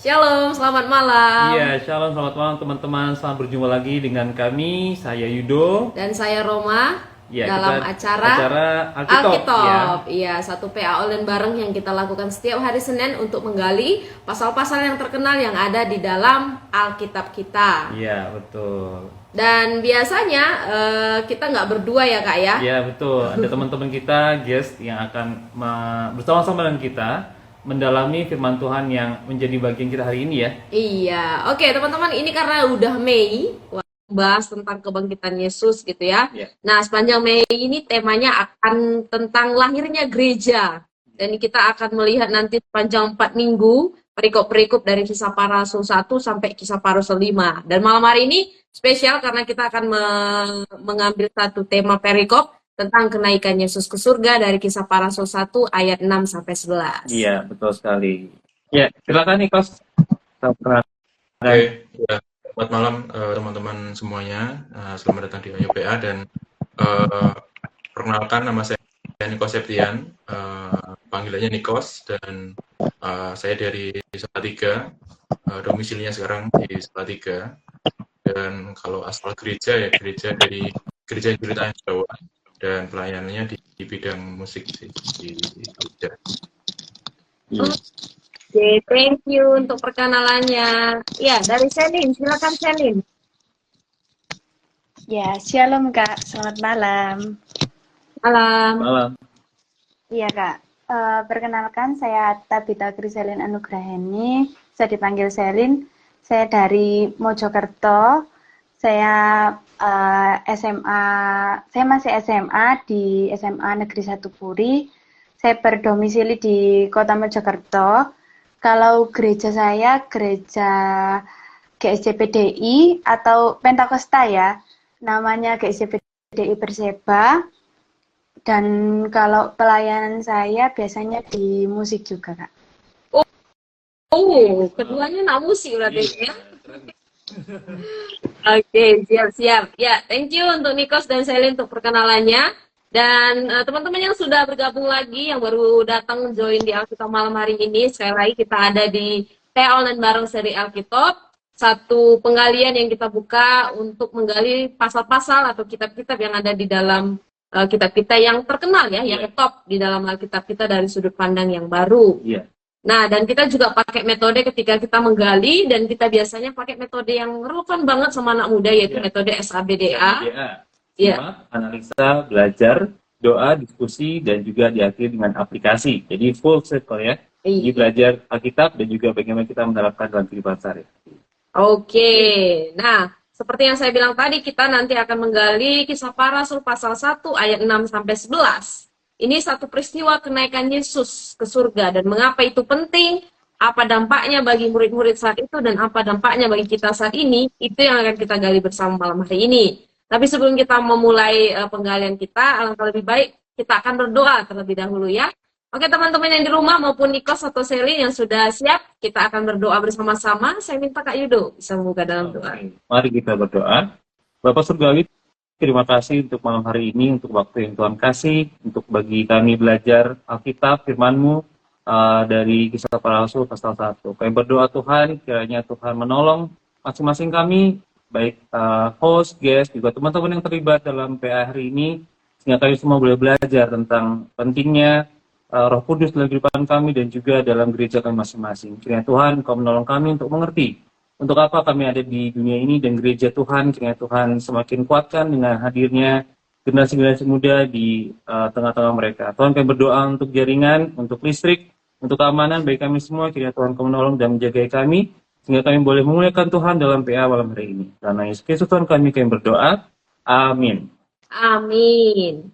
Shalom, selamat malam. Iya, shalom, selamat malam teman-teman. Selamat berjumpa lagi dengan kami, saya Yudo. Dan saya Roma Ya, dalam kita acara Alkitab ya. Alkitab. Iya, satu PA online bareng yang kita lakukan setiap hari Senin untuk menggali pasal-pasal yang terkenal yang ada di dalam Alkitab kita. Iya, betul. Dan biasanya kita nggak berdua ya kak ya? Iya, betul. Ada teman-teman kita, guest yang akan bersama-sama dengan kita mendalami firman Tuhan yang menjadi bagian kita hari ini ya. Iya, oke teman-teman, ini karena udah Mei, bahas tentang kebangkitan Yesus gitu ya. Iya. Nah, sepanjang Mei ini temanya akan tentang lahirnya gereja. Dan kita akan melihat nanti sepanjang 4 minggu perikop-perikop dari Kisah Para Rasul 1 sampai Kisah Para Rasul 5. Dan malam hari ini spesial karena kita akan mengambil satu tema perikop tentang kenaikan Yesus ke surga dari Kisah Para Rasul 1 ayat 6 sampai 11. Iya, betul sekali. Ya, silakan nih, Kos. Oke, ya. Selamat malam teman-teman semuanya. Selamat datang di UPA dan perkenalkan nama saya Nikos Septian, panggilannya Nikos, dan saya dari Salatiga, domisilinya sekarang di Salatiga. Dan kalau asal gereja ya gereja dari Gereja Injili Tanah Jawa, dan pelayanannya di bidang musik di gereja. Oke, thank you untuk perkenalannya. Ya, dari Selin, silakan Selin. Ya, shalom Kak, selamat malam. Malam. Malam. Iya Kak, perkenalkan saya Tabita Griselin Anugraheni, saya dipanggil Selin, saya dari Mojokerto, saya saya masih SMA di SMA Negeri 1 Puri, saya berdomisili di Kota Mojokerto. Kalau gereja saya gereja GSJPDI atau Pentakosta ya, namanya GSJPDI Perseba. Dan kalau pelayanan saya biasanya di musik juga, Kak. Oh, keduanya nak musik berarti ya. Oke, siap-siap. Ya, thank you untuk Nikos dan Selin untuk perkenalannya. Dan teman-teman yang sudah bergabung lagi, yang baru datang join di Alkitab malam hari ini, sekali lagi kita ada di PA Online bareng seri Alkitab. Satu penggalian yang kita buka untuk menggali pasal-pasal atau kitab-kitab yang ada di dalam kitab kita yang terkenal ya, yang top di dalam Alkitab kita dari sudut pandang yang baru. Iya. Nah, dan kita juga pakai metode ketika kita menggali, dan kita biasanya pakai metode yang relevan banget sama anak muda, yaitu metode SABDA. Simak, analisa, belajar, doa, diskusi, dan juga diakhiri dengan aplikasi. Jadi full circle ya. Jadi belajar Alkitab dan juga bagaimana kita menerapkan dalam kehidupan sehari. Oke, nah seperti yang saya bilang tadi, kita nanti akan menggali Kisah Para Rasul pasal 1 ayat 6 sampai 11. Ini satu peristiwa kenaikan Yesus ke surga, dan mengapa itu penting, apa dampaknya bagi murid-murid saat itu, dan apa dampaknya bagi kita saat ini, itu yang akan kita gali bersama malam hari ini. Tapi sebelum kita memulai penggalian kita, alangkah lebih baik kita akan berdoa terlebih dahulu ya. Oke teman-teman yang di rumah maupun Nikos atau Selin yang sudah siap, kita akan berdoa bersama-sama. Saya minta Kak Yudo bisa membuka dalam doa. Mari kita berdoa. Bapak Surgawi, terima kasih untuk malam hari ini, untuk waktu yang Tuhan kasih, untuk bagi kami belajar Alkitab, firman-Mu dari Kisah Para Rasul pasal 1. Kami berdoa Tuhan, kiranya Tuhan menolong masing-masing kami, baik host, guest, juga teman-teman yang terlibat dalam PA hari ini, sehingga kami semua boleh belajar tentang pentingnya Roh Kudus dalam kehidupan kami dan juga dalam gereja kami masing-masing. Kiranya Tuhan Kau menolong kami untuk mengerti untuk apa kami ada di dunia ini dan gereja Tuhan. Kiranya Tuhan semakin kuatkan dengan hadirnya generasi-generasi muda di tengah-tengah mereka. Tuhan, kami berdoa untuk jaringan, untuk listrik, untuk keamanan bagi kami semua. Kiranya Tuhan Kau menolong dan menjaga kami, sehingga kami boleh memuliakan Tuhan dalam PA malam hari ini. Karena Yesus Kristus Tuhan kami berdoa. Amin. Amin.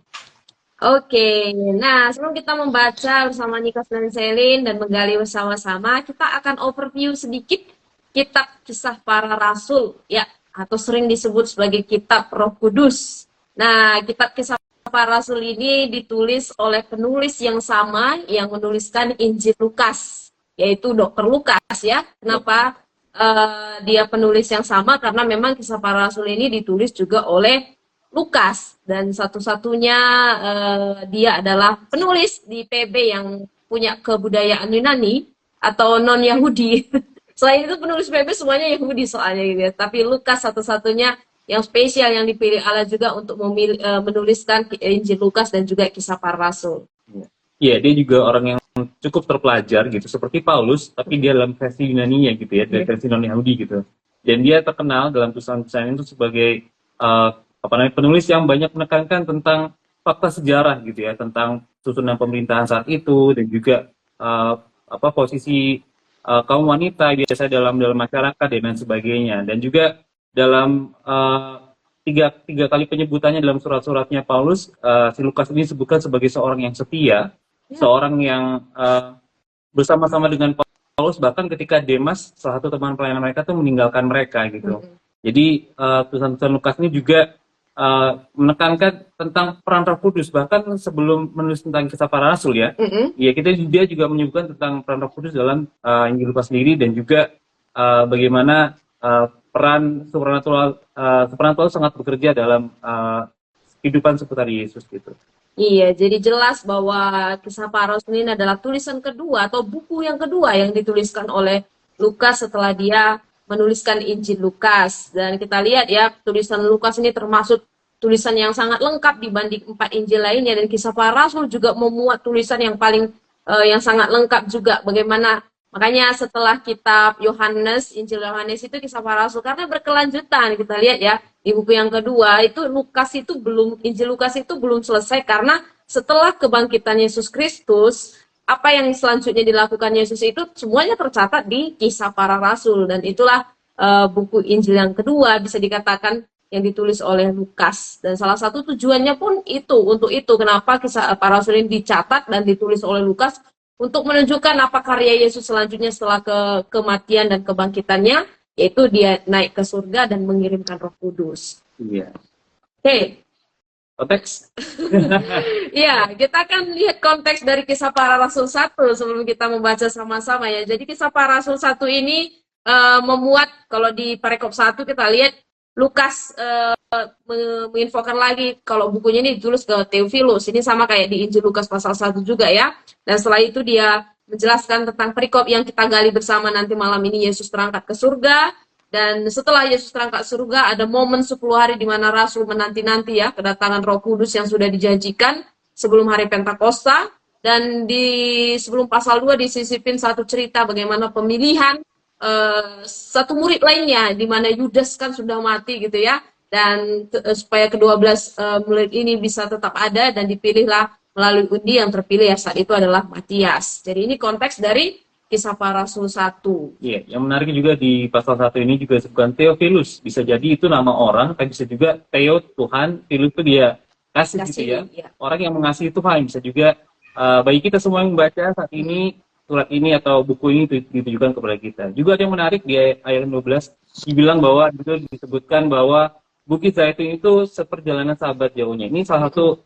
Oke, nah sebelum kita membaca bersama Nikos dan Selin dan menggali bersama-sama, kita akan overview sedikit kitab Kisah Para Rasul, ya, atau sering disebut sebagai kitab Roh Kudus. Nah, kitab Kisah Para Rasul ini ditulis oleh penulis yang sama yang menuliskan Injil Lukas, yaitu Dr. Lukas ya. Kenapa dia penulis yang sama? Karena memang Kisah Para Rasul ini ditulis juga oleh Lukas, dan satu-satunya dia adalah penulis di PB yang punya kebudayaan Yunani atau non-Yahudi. Selain itu penulis PB semuanya Yahudi soalnya gitu ya. Tapi Lukas satu-satunya yang spesial yang dipilih Allah juga untuk menuliskan Injil Lukas dan juga Kisah Para Rasul. Iya, dia juga orang yang cukup terpelajar gitu, seperti Paulus, tapi dia dalam versi Yunani-nya gitu ya, dari versi non-Yahudi gitu. Dan dia terkenal dalam tulisan-tulisan itu sebagai penulis yang banyak menekankan tentang fakta sejarah gitu ya, tentang susunan pemerintahan saat itu dan juga posisi kaum wanita biasa dalam masyarakat dan lain sebagainya. Dan juga dalam tiga kali penyebutannya dalam surat-suratnya Paulus, si Lukas ini disebutkan sebagai seorang yang setia, seorang yang bersama-sama dengan Paulus, bahkan ketika Demas, salah satu teman pelayanan mereka, tuh meninggalkan mereka gitu. Jadi tulisan-tulisan Lukas ini juga menekankan tentang peran Roh Kudus, bahkan sebelum menulis tentang Kisah Para Rasul ya, dia juga menyebutkan tentang peran Roh Kudus dalam Injil Lukas sendiri, dan juga bagaimana peran supranatural sangat bekerja dalam kehidupan seputar Yesus gitu. Iya, jadi jelas bahwa Kisah Para Rasul ini adalah tulisan kedua atau buku yang kedua yang dituliskan oleh Lukas setelah dia menuliskan Injil Lukas. Dan kita lihat ya, tulisan Lukas ini termasuk tulisan yang sangat lengkap dibanding 4 Injil lainnya, dan Kisah Para Rasul juga memuat tulisan yang paling yang sangat lengkap juga. Bagaimana makanya setelah kitab Yohanes, Injil Yohanes itu Kisah Para Rasul, karena berkelanjutan. Kita lihat ya, di buku yang kedua itu Injil Lukas itu belum selesai, karena setelah kebangkitan Yesus Kristus, apa yang selanjutnya dilakukan Yesus itu semuanya tercatat di Kisah Para Rasul, dan itulah buku Injil yang kedua bisa dikatakan yang ditulis oleh Lukas. Dan salah satu tujuannya pun untuk itu kenapa Kisah Para Rasul ini dicatat dan ditulis oleh Lukas, untuk menunjukkan apa karya Yesus selanjutnya setelah kematian dan kebangkitannya, yaitu dia naik ke surga dan mengirimkan Roh Kudus. Iya. Oke. Konteks. Iya, kita akan lihat konteks dari Kisah Para Rasul 1 sebelum kita membaca sama-sama ya. Jadi Kisah Para Rasul 1 ini memuat, kalau di perikop 1 kita lihat Lukas menginfokan lagi kalau bukunya ini ditulis ke Theophilus. Ini sama kayak di Injil Lukas pasal 1 juga ya. Dan setelah itu dia menjelaskan tentang perikop yang kita gali bersama nanti malam ini, Yesus terangkat ke surga. Dan setelah Yesus terangkat ke surga, ada momen 10 hari di mana Rasul menanti-nanti ya kedatangan Roh Kudus yang sudah dijanjikan sebelum hari Pentakosta. Dan sebelum pasal 2 disisipin satu cerita bagaimana pemilihan satu murid lainnya, di mana Yudas kan sudah mati gitu ya. Dan supaya ke-12 murid ini bisa tetap ada, dan dipilihlah melalui undi, yang terpilih ya saat itu adalah Matias. Jadi ini konteks dari Kisah Para Rasul 1. Iya, yang menarik juga di pasal 1 ini juga disebutkan Theophilus. Bisa jadi itu nama orang, tapi bisa juga Theo, Tuhan, Philus itu dia kasih gitu ya. Orang yang mengasihi Tuhan. Bisa juga bagi kita semua yang membaca saat ini, surat ini atau buku ini ditujukan kepada kita. Juga ada yang menarik di ayat 12, dibilang bahwa itu disebutkan bahwa Bukit Zaitun itu seperjalanan sahabat jauhnya. Ini salah satu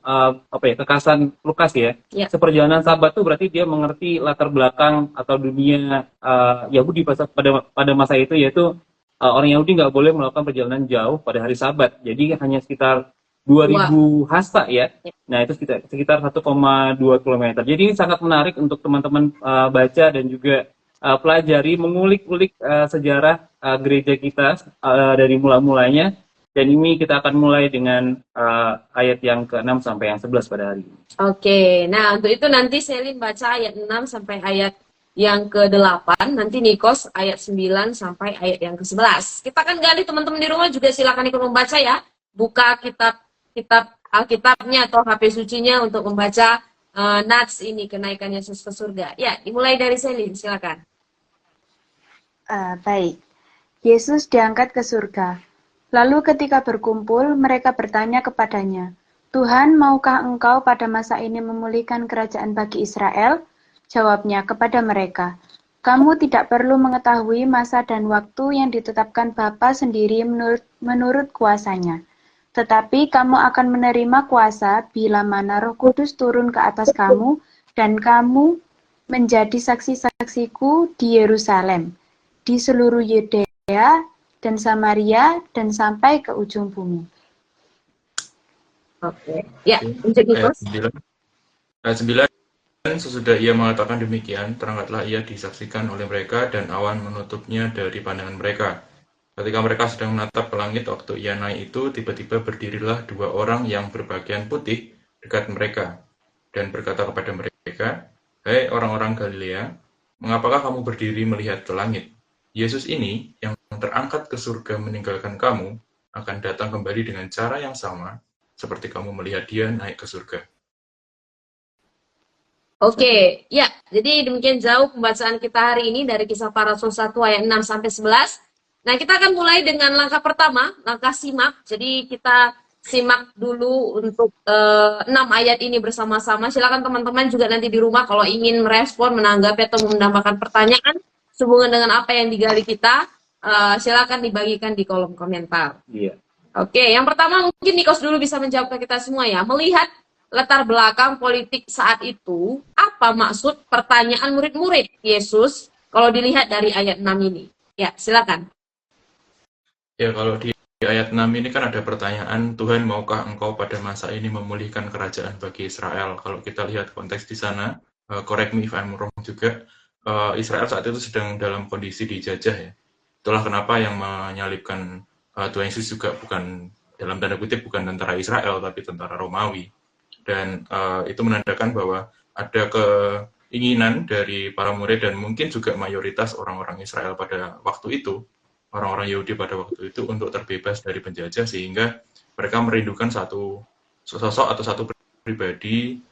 kekasan Lukas ya. Seperjalanan sahabat itu berarti dia mengerti latar belakang atau dunia Yahudi pada masa itu, yaitu orang Yahudi nggak boleh melakukan perjalanan jauh pada hari Sabat. Jadi hanya sekitar 2000 hasta ya. Nah, itu sekitar 1,2 km. Jadi ini sangat menarik untuk teman-teman baca dan juga pelajari, mengulik-ulik sejarah gereja kita dari mula-mulanya. Dan ini kita akan mulai dengan ayat yang ke-6 sampai yang 11 pada hari ini. Oke, nah untuk itu nanti Selin baca ayat 6 sampai ayat yang ke-8, nanti Nikos ayat 9 sampai ayat yang ke-11. Kita akan gali, teman-teman di rumah juga silakan ikut membaca ya. Buka kitab Alkitabnya atau HP sucinya untuk membaca Nats ini, kenaikan Yesus ke surga. Ya, dimulai dari Selin, silakan. Baik, Yesus diangkat ke surga. Lalu ketika berkumpul, mereka bertanya kepadanya, Tuhan, maukah engkau pada masa ini memulihkan kerajaan bagi Israel? Jawabnya kepada mereka, kamu tidak perlu mengetahui masa dan waktu yang ditetapkan Bapa sendiri menurut kuasanya. Tetapi kamu akan menerima kuasa bila mana Roh Kudus turun ke atas kamu, dan kamu menjadi saksi-saksiku di Yerusalem, di seluruh Yudea dan Samaria, dan sampai ke ujung bumi. Oke. Ya, menjadi ayat 9. sesudah ia mengatakan demikian, terangkatlah ia disaksikan oleh mereka dan awan menutupnya dari pandangan mereka. Ketika mereka sedang menatap ke langit waktu ia naik itu, tiba-tiba berdirilah dua orang yang berpakaian putih dekat mereka dan berkata kepada mereka, "Hai orang-orang Galilea, mengapakah kamu berdiri melihat ke langit? Yesus ini yang terangkat ke surga meninggalkan kamu akan datang kembali dengan cara yang sama seperti kamu melihat dia naik ke surga." Oke, ya. Jadi demikian jauh pembacaan kita hari ini dari Kisah Para Rasul 1 ayat 6 sampai 11. Nah, kita akan mulai dengan langkah pertama, langkah simak. Jadi kita simak dulu untuk 6 ayat ini bersama-sama. Silakan teman-teman juga nanti di rumah kalau ingin merespon, menanggapi atau menambahkan pertanyaan sehubungan dengan apa yang digali kita, silakan dibagikan di kolom komentar. Iya. Oke, yang pertama mungkin Nikos dulu bisa menjawab ke kita semua ya. Melihat latar belakang politik saat itu, apa maksud pertanyaan murid-murid Yesus kalau dilihat dari ayat 6 ini? Ya, silakan. Ya, kalau di ayat 6 ini kan ada pertanyaan, Tuhan maukah engkau pada masa ini memulihkan kerajaan bagi Israel? Kalau kita lihat konteks di sana, correct me if I'm wrong juga, Israel saat itu sedang dalam kondisi dijajah ya. Itulah kenapa yang menyalibkan Tuhan Yesus juga bukan, dalam tanda kutip, bukan tentara Israel, tapi tentara Romawi. Dan itu menandakan bahwa ada keinginan dari para murid dan mungkin juga mayoritas orang-orang Israel pada waktu itu, orang-orang Yahudi pada waktu itu untuk terbebas dari penjajah, sehingga mereka merindukan satu sosok atau satu pribadi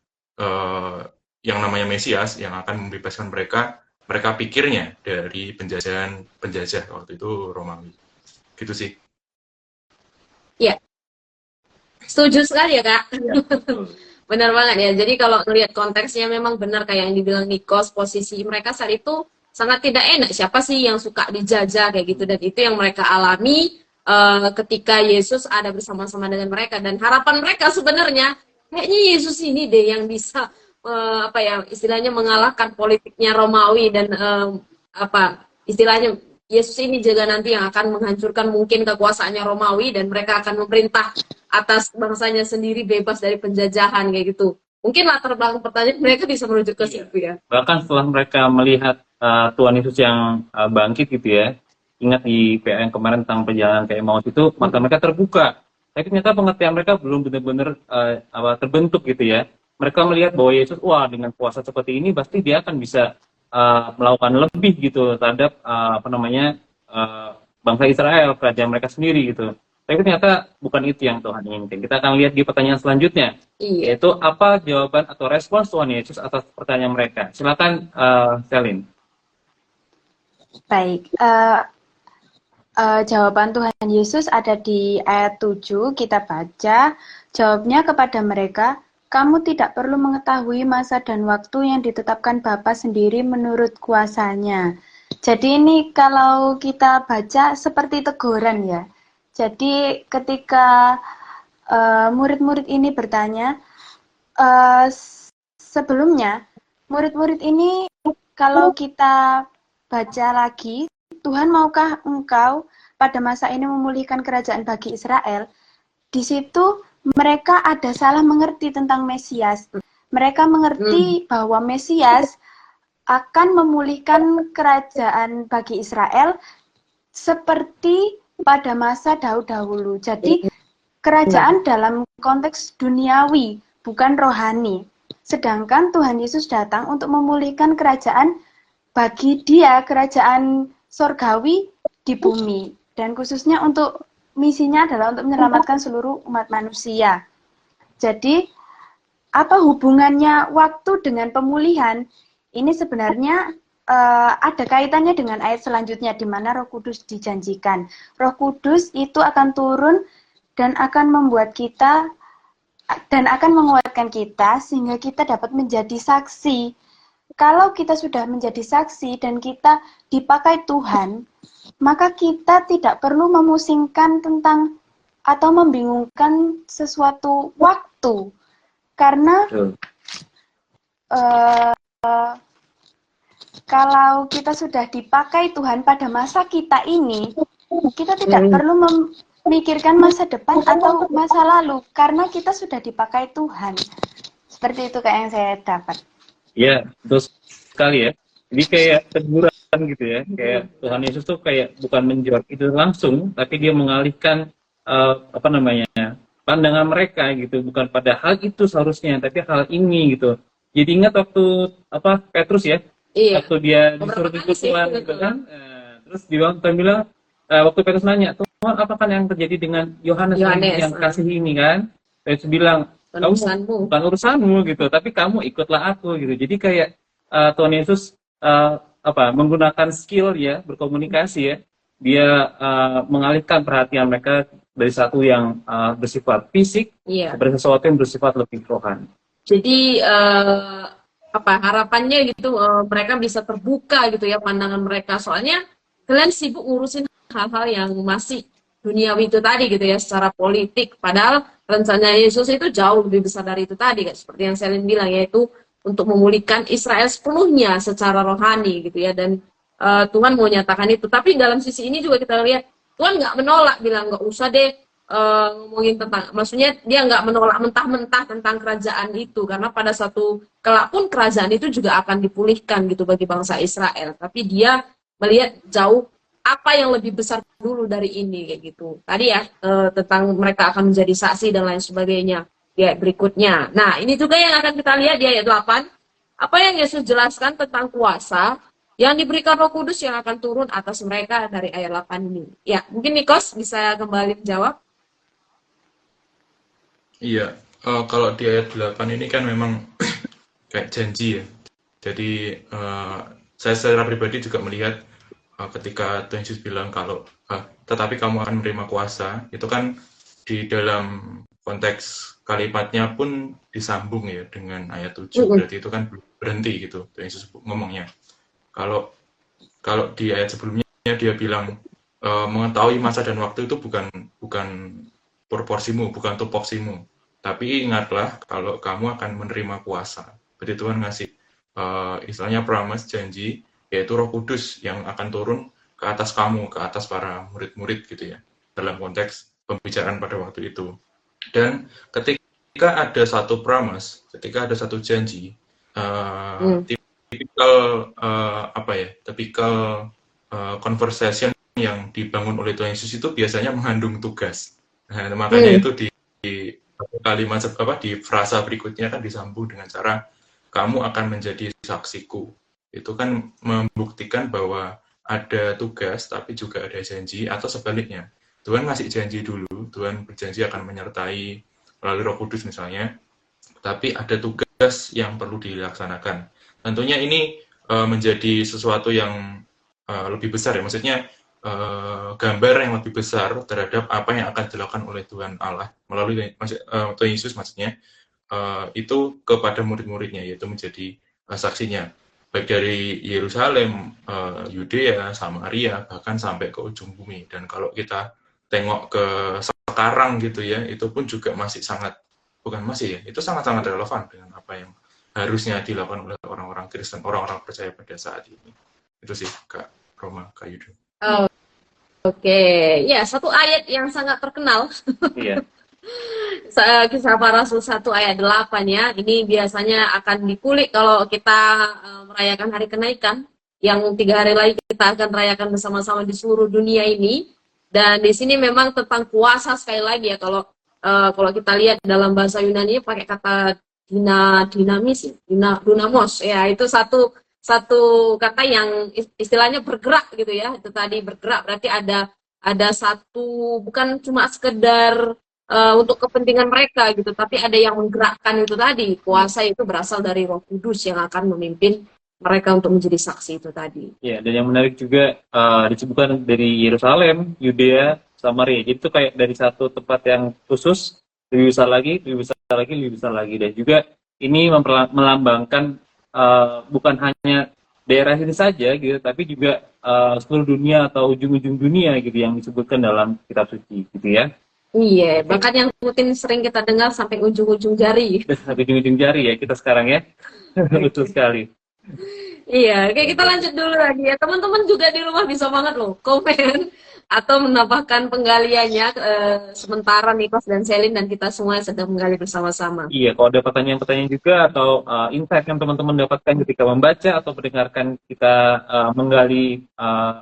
yang namanya Mesias yang akan membebaskan mereka pikirnya dari penjajah waktu itu Romawi. Gitu sih. Ya, setuju sekali ya Kak. Benar banget ya. Jadi kalau melihat konteksnya memang benar kayak yang dibilang Nikos, posisi mereka saat itu sangat tidak enak. Siapa sih yang suka dijajah kayak gitu, dan itu yang mereka alami ketika Yesus ada bersama-sama dengan mereka, dan harapan mereka sebenarnya kayaknya Yesus ini deh yang bisa apa ya istilahnya mengalahkan politiknya Romawi, dan apa istilahnya Yesus ini juga nanti yang akan menghancurkan mungkin kekuasaannya Romawi dan mereka akan memerintah atas bangsanya sendiri bebas dari penjajahan kayak gitu. Mungkin latar belakang pertanyaan mereka bisa merujuk ke situ ya. Bahkan setelah mereka melihat Tuhan Yesus yang bangkit gitu ya, ingat di PA yang kemarin tentang perjalanan ke Emmaus itu, mata mereka terbuka. Tapi ternyata pengertian mereka belum benar-benar terbentuk gitu ya. Mereka melihat bahwa Yesus, wah dengan puasa seperti ini pasti dia akan bisa melakukan lebih gitu terhadap bangsa Israel, kerajaan mereka sendiri gitu. Tapi ternyata bukan itu yang Tuhan inginkan. Kita akan lihat di pertanyaan selanjutnya, yaitu apa jawaban atau respons Tuhan Yesus atas pertanyaan mereka. Silakan, Selin. Baik, jawaban Tuhan Yesus ada di ayat 7, kita baca. Jawabnya kepada mereka, kamu tidak perlu mengetahui masa dan waktu yang ditetapkan Bapa sendiri menurut kuasanya. Jadi ini kalau kita baca seperti teguran ya. Jadi ketika murid-murid ini bertanya, sebelumnya murid-murid ini kalau kita baca lagi, Tuhan maukah engkau pada masa ini memulihkan kerajaan bagi Israel? Di situ mereka ada salah mengerti tentang Mesias. Mereka mengerti bahwa Mesias akan memulihkan kerajaan bagi Israel seperti pada masa Daud dahulu. Jadi kerajaan dalam konteks duniawi, bukan rohani. Sedangkan Tuhan Yesus datang untuk memulihkan kerajaan bagi dia, kerajaan sorgawi di bumi. Dan khususnya untuk misinya adalah untuk menyelamatkan seluruh umat manusia. Jadi, apa hubungannya waktu dengan pemulihan? Ini sebenarnya ada kaitannya dengan ayat selanjutnya di mana Roh Kudus dijanjikan. Roh Kudus itu akan turun dan akan membuat kita dan akan menguatkan kita sehingga kita dapat menjadi saksi. Kalau kita sudah menjadi saksi dan kita dipakai Tuhan, maka kita tidak perlu memusingkan tentang atau membingungkan sesuatu waktu. Karena kalau kita sudah dipakai Tuhan pada masa kita ini, kita tidak perlu memikirkan masa depan atau masa lalu, karena kita sudah dipakai Tuhan. Seperti itu kayak yang saya dapat. Ya, betul sekali ya. Jadi kayak teguran gitu ya. Kayak Tuhan Yesus tuh kayak bukan menjawab itu langsung, tapi dia mengalihkan apa namanya pandangan mereka gitu, bukan pada hal itu seharusnya, tapi hal ini gitu. Jadi ingat waktu apa Petrus ya, Iya, waktu dia beberapa disuruh kali jemput sih. Tuhan gitu kan. Terus Tuhan bilang waktu Petrus nanya, Tuhan apa kan yang terjadi dengan Yohanes Yohanes, yang kasih ini kan? Petrus bilang, kamu penulisanmu. bukan urusanmu gitu, tapi kamu ikutlah aku gitu. Jadi kayak Tuhan Yesus apa menggunakan skill ya berkomunikasi ya, dia mengalihkan perhatian mereka dari satu yang bersifat fisik Iya. kepada sesuatu yang bersifat lebih rohani. Jadi apa harapannya gitu mereka bisa terbuka gitu ya pandangan mereka. Soalnya kalian sibuk ngurusin hal-hal yang masih duniawi itu tadi gitu ya secara politik. Padahal rencana Yesus itu jauh lebih besar dari itu tadi, kayak seperti yang Selin bilang, yaitu untuk memulihkan Israel sepenuhnya secara rohani gitu ya. Dan Tuhan mau nyatakan itu. Tapi dalam sisi ini juga kita lihat Tuhan nggak menolak, bilang nggak usah deh ngomongin tentang, maksudnya dia nggak menolak mentah-mentah tentang kerajaan itu, karena pada satu kelak pun kerajaan itu juga akan dipulihkan gitu bagi bangsa Israel. Tapi dia melihat jauh apa yang lebih besar dulu dari ini kayak gitu. Tadi ya tentang mereka akan menjadi saksi dan lain sebagainya di ayat berikutnya. Nah, ini juga yang akan kita lihat di ayat 8. Apa yang Yesus jelaskan tentang kuasa yang diberikan Roh Kudus yang akan turun atas mereka dari ayat 8 ini. Ya, mungkin Nikos bisa kembali menjawab. Iya, kalau di ayat 8 ini kan memang kayak janji ya. Jadi saya secara pribadi juga melihat ketika Tuhan Yesus bilang kalau tetapi kamu akan menerima kuasa, itu kan di dalam konteks kalimatnya pun disambung ya dengan ayat 7. Berarti itu kan berhenti gitu Tuhan Yesus ngomongnya. Kalau di ayat sebelumnya dia bilang mengetahui masa dan waktu itu bukan proporsimu, bukan tupoksimu. Tapi ingatlah kalau kamu akan menerima kuasa. Berarti Tuhan ngasih istilahnya promise, janji, yaitu Roh Kudus yang akan turun ke atas kamu, ke atas para murid-murid gitu ya. Dalam konteks pembicaraan pada waktu itu. Dan ketika ada satu promise, ketika ada satu janji, typical conversation yang dibangun oleh Tuhan Yesus itu biasanya mengandung tugas. Nah, makanya itu di kalimat di frasa berikutnya kan disambung dengan cara kamu akan menjadi saksiku. Itu kan membuktikan bahwa ada tugas tapi juga ada janji, atau sebaliknya. Tuhan ngasih janji dulu, Tuhan berjanji akan menyertai melalui Roh Kudus misalnya, tapi ada tugas yang perlu dilaksanakan. Tentunya ini menjadi sesuatu yang lebih besar ya, maksudnya gambar yang lebih besar terhadap apa yang akan dilakukan oleh Tuhan Allah melalui Tuhan Yesus maksudnya itu kepada murid-muridnya, yaitu menjadi saksinya baik dari Yerusalem, Yudea, Samaria, bahkan sampai ke ujung bumi. Dan kalau kita tengok ke sekarang gitu ya, itu pun juga masih sangat, bukan masih ya, itu sangat-sangat relevan dengan apa yang harusnya dilakukan oleh orang-orang Kristen, orang-orang percaya pada saat ini. Itu sih Kak Roma, Kak Yudo. Oh, oke. Ya, satu ayat yang sangat terkenal. Iya. Kisah Para Rasul 1 ayat 8 ya. Ini biasanya akan dikulik kalau kita merayakan hari kenaikan, yang 3 hari lagi kita akan rayakan bersama-sama di seluruh dunia ini. Dan di sini memang tentang kuasa sekali lagi ya. Kalau kita lihat dalam bahasa Yunani pakai kata dunamos ya, itu satu kata yang istilahnya bergerak gitu ya. Itu tadi bergerak berarti ada satu, bukan cuma sekedar untuk kepentingan mereka gitu, tapi ada yang menggerakkan itu tadi. Kuasa itu berasal dari Roh Kudus yang akan memimpin mereka untuk menjadi saksi itu tadi. Ya, dan yang menarik juga disebutkan dari Yerusalem, Yudea, Samaria. Jadi itu kayak dari satu tempat yang khusus lebih besar lagi, lebih besar lagi, lebih besar lagi. Dan juga ini melambangkan bukan hanya daerah ini saja gitu, tapi juga seluruh dunia atau ujung-ujung dunia gitu yang disebutkan dalam kitab suci gitu ya. Iya, bahkan yang rutin sering kita dengar sampai ujung-ujung jari. Sampai ujung-ujung jari ya kita sekarang ya. Betul sekali. Iya, oke, kita lanjut dulu lagi ya. Teman-teman juga di rumah bisa banget loh komen atau menambahkan penggaliannya sementara Nikos dan Selin dan kita semua sedang menggali bersama-sama. Iya, kalau ada pertanyaan-pertanyaan juga atau insight yang teman-teman dapatkan ketika membaca atau mendengarkan kita menggali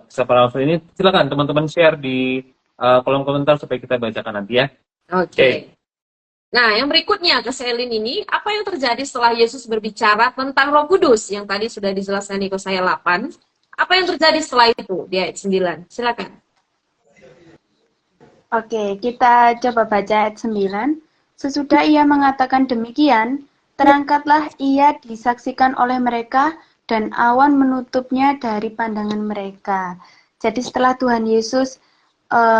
kisah para rasul ini, silakan teman-teman share di kolom komentar supaya kita bacakan nanti ya. Oke. Nah, yang berikutnya ke Selin ini, apa yang terjadi setelah Yesus berbicara tentang Roh Kudus yang tadi sudah dijelaskan di Yesaya 8? Apa yang terjadi setelah itu di ayat 9? Silakan. Oke, kita coba baca ayat 9. Sesudah ia mengatakan demikian, terangkatlah ia disaksikan oleh mereka dan awan menutupnya dari pandangan mereka. Jadi setelah Tuhan Yesus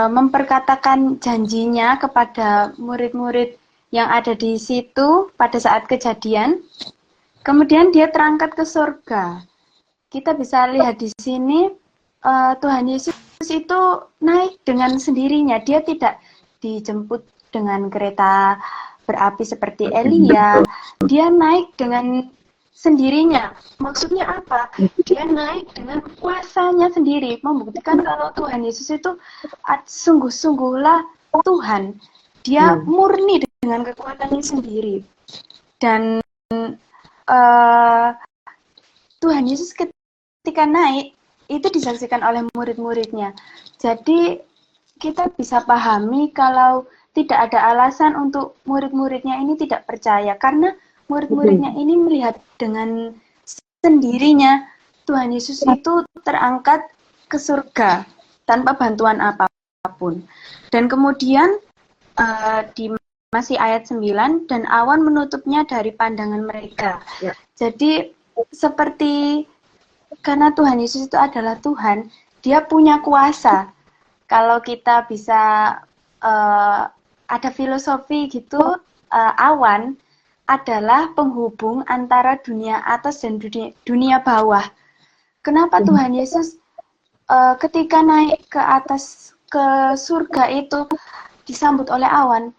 memperkatakan janjinya kepada murid-murid yang ada di situ pada saat kejadian, kemudian dia terangkat ke surga. Kita bisa lihat di sini Tuhan Yesus itu naik dengan sendirinya. Dia tidak dijemput dengan kereta berapi seperti Elia. Dia naik dengan sendirinya. Maksudnya apa? Dia naik dengan kuasanya sendiri, membuktikan kalau Tuhan Yesus itu sungguh-sungguhlah Tuhan. Dia murni dengan kekuatannya sendiri. Dan Tuhan Yesus ketika naik, itu disaksikan oleh murid-muridnya. Jadi kita bisa pahami kalau tidak ada alasan untuk murid-muridnya ini tidak percaya. Karena murid-muridnya ini melihat dengan sendirinya Tuhan Yesus itu terangkat ke surga tanpa bantuan apapun. Dan kemudian di masih ayat 9, dan awan menutupnya dari pandangan mereka. Ya. Jadi seperti karena Tuhan Yesus itu adalah Tuhan, dia punya kuasa. Kalau kita bisa ada filosofi gitu, awan adalah penghubung antara dunia atas dan dunia bawah. Kenapa Tuhan Yesus ketika naik ke atas ke surga itu disambut oleh awan?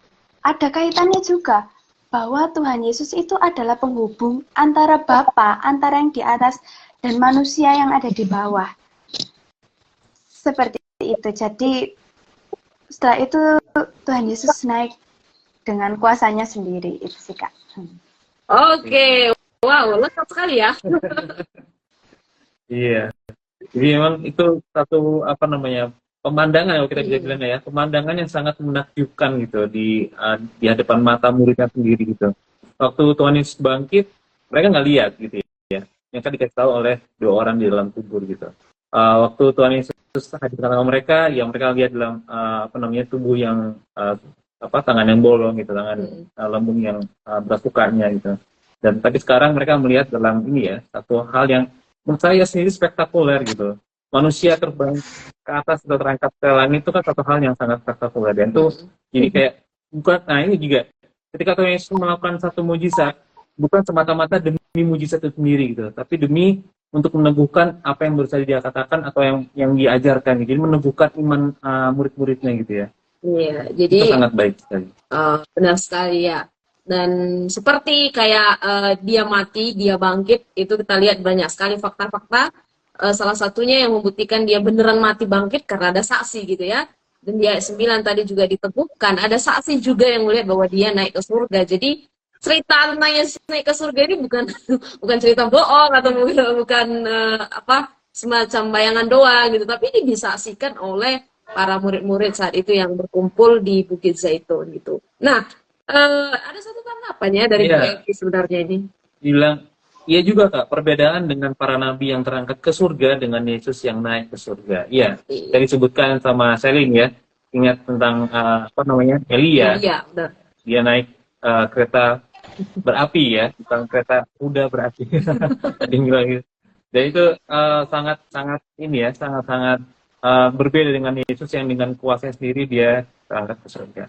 Ada kaitannya juga bahwa Tuhan Yesus itu adalah penghubung antara Bapa, antara yang di atas dan manusia yang ada di bawah. Seperti itu. Jadi setelah itu Tuhan Yesus naik dengan kuasanya sendiri. Itu sih, Kak. Oke. Wow, lengkap sekali ya. Iya. Jadi memang itu satu pemandangan kalau kita bisa bilang ya, pemandangan yang sangat menakjubkan gitu di hadapan mata muridnya sendiri gitu. Waktu Tuhan Yesus bangkit, mereka nggak lihat gitu ya. Yang kan dikasih tahu oleh 2 orang di dalam kubur gitu. Waktu Tuhan Yesus hadir sama mereka, yang mereka lihat dalam tubuh yang tangan yang bolong gitu, tangan lambung yang bersukanya gitu. Dan tapi sekarang mereka melihat dalam ini ya, satu hal yang menurut saya sendiri spektakuler gitu. Manusia terbang ke atas atau terangkat ke langit itu kan satu hal yang sangat spektakuler, dan itu jadi kayak ini juga ketika Tuhan Yesus melakukan satu mujizat bukan semata-mata demi mujizat itu sendiri gitu, tapi demi untuk meneguhkan apa yang baru saja dia katakan atau yang diajarkan gitu. Jadi meneguhkan iman murid-muridnya gitu ya. Iya, jadi itu sangat baik sekali. Benar sekali ya. Dan seperti kayak dia mati, dia bangkit, itu kita lihat banyak sekali fakta-fakta. Salah satunya yang membuktikan dia beneran mati bangkit karena ada saksi gitu ya. Dan di ayat 9 tadi juga diteguhkan, ada saksi juga yang melihat bahwa dia naik ke surga. Jadi cerita tentang Yesus naik ke surga ini bukan bukan cerita bohong atau bukan semacam bayangan doang gitu, tapi ini disaksikan oleh para murid-murid saat itu yang berkumpul di Bukit Zaitun gitu. Nah, ada satu tanggapan ya dari Bu Eki sebenarnya ini. Bilang, iya juga Kak, perbedaan dengan para nabi yang terangkat ke surga dengan Yesus yang naik ke surga. Iya, tadi disebutkan sama Selin ya, ingat tentang Elia. Iya, benar. Dia naik kereta berapi ya, bukan kereta kuda berapi. Tadi bilang gitu. Dan itu sangat berbeda dengan Yesus yang dengan kuasanya sendiri dia terangkat ke surga.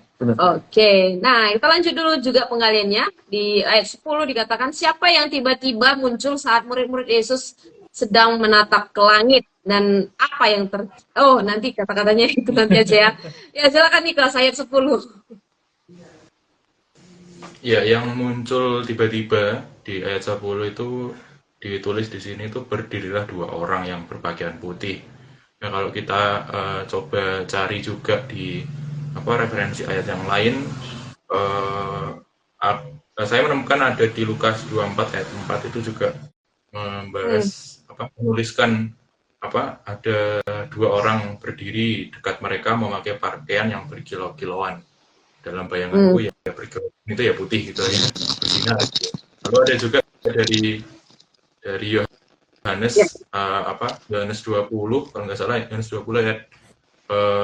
Oke, nah kita lanjut dulu juga penggaliannya. Di ayat 10 dikatakan, siapa yang tiba-tiba muncul saat murid-murid Yesus sedang menatap ke langit, dan apa yang nanti kata-katanya itu nanti aja ya. Ya silakan nih kelas ayat 10. Ya, yang muncul tiba-tiba di ayat 10 itu ditulis di sini itu berdirilah 2 orang yang berpakaian putih. Nah, kalau kita coba cari juga di referensi ayat yang lain, eh, saya menemukan ada di Lukas 24 ayat 4 itu juga Hmm. membahas menuliskan ada dua orang berdiri dekat mereka memakai pakaian yang berkilau-kilauan. Dalam Hmm. bayanganku ya berkilau itu ya putih gitu ya, bersinar. Lalu ada juga dari Ya. Yohanes 20 kalau nggak salah, Yohanes 20 ayat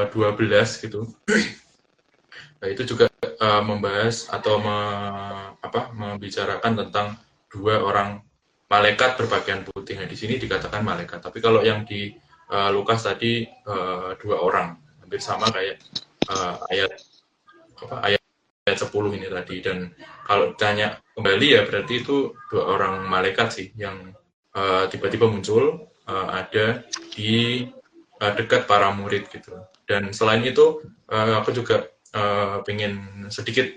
12 gitu. Nah, itu juga membahas atau membicarakan tentang dua orang malaikat berpakaian putih. Nah, di sini dikatakan malaikat. Tapi kalau yang di Lukas tadi dua orang, hampir sama kayak ayat ayat 10 ini tadi. Dan kalau ditanya kembali ya berarti itu dua orang malaikat sih yang tiba-tiba muncul ada di dekat para murid gitu. Dan selain itu aku juga pengen sedikit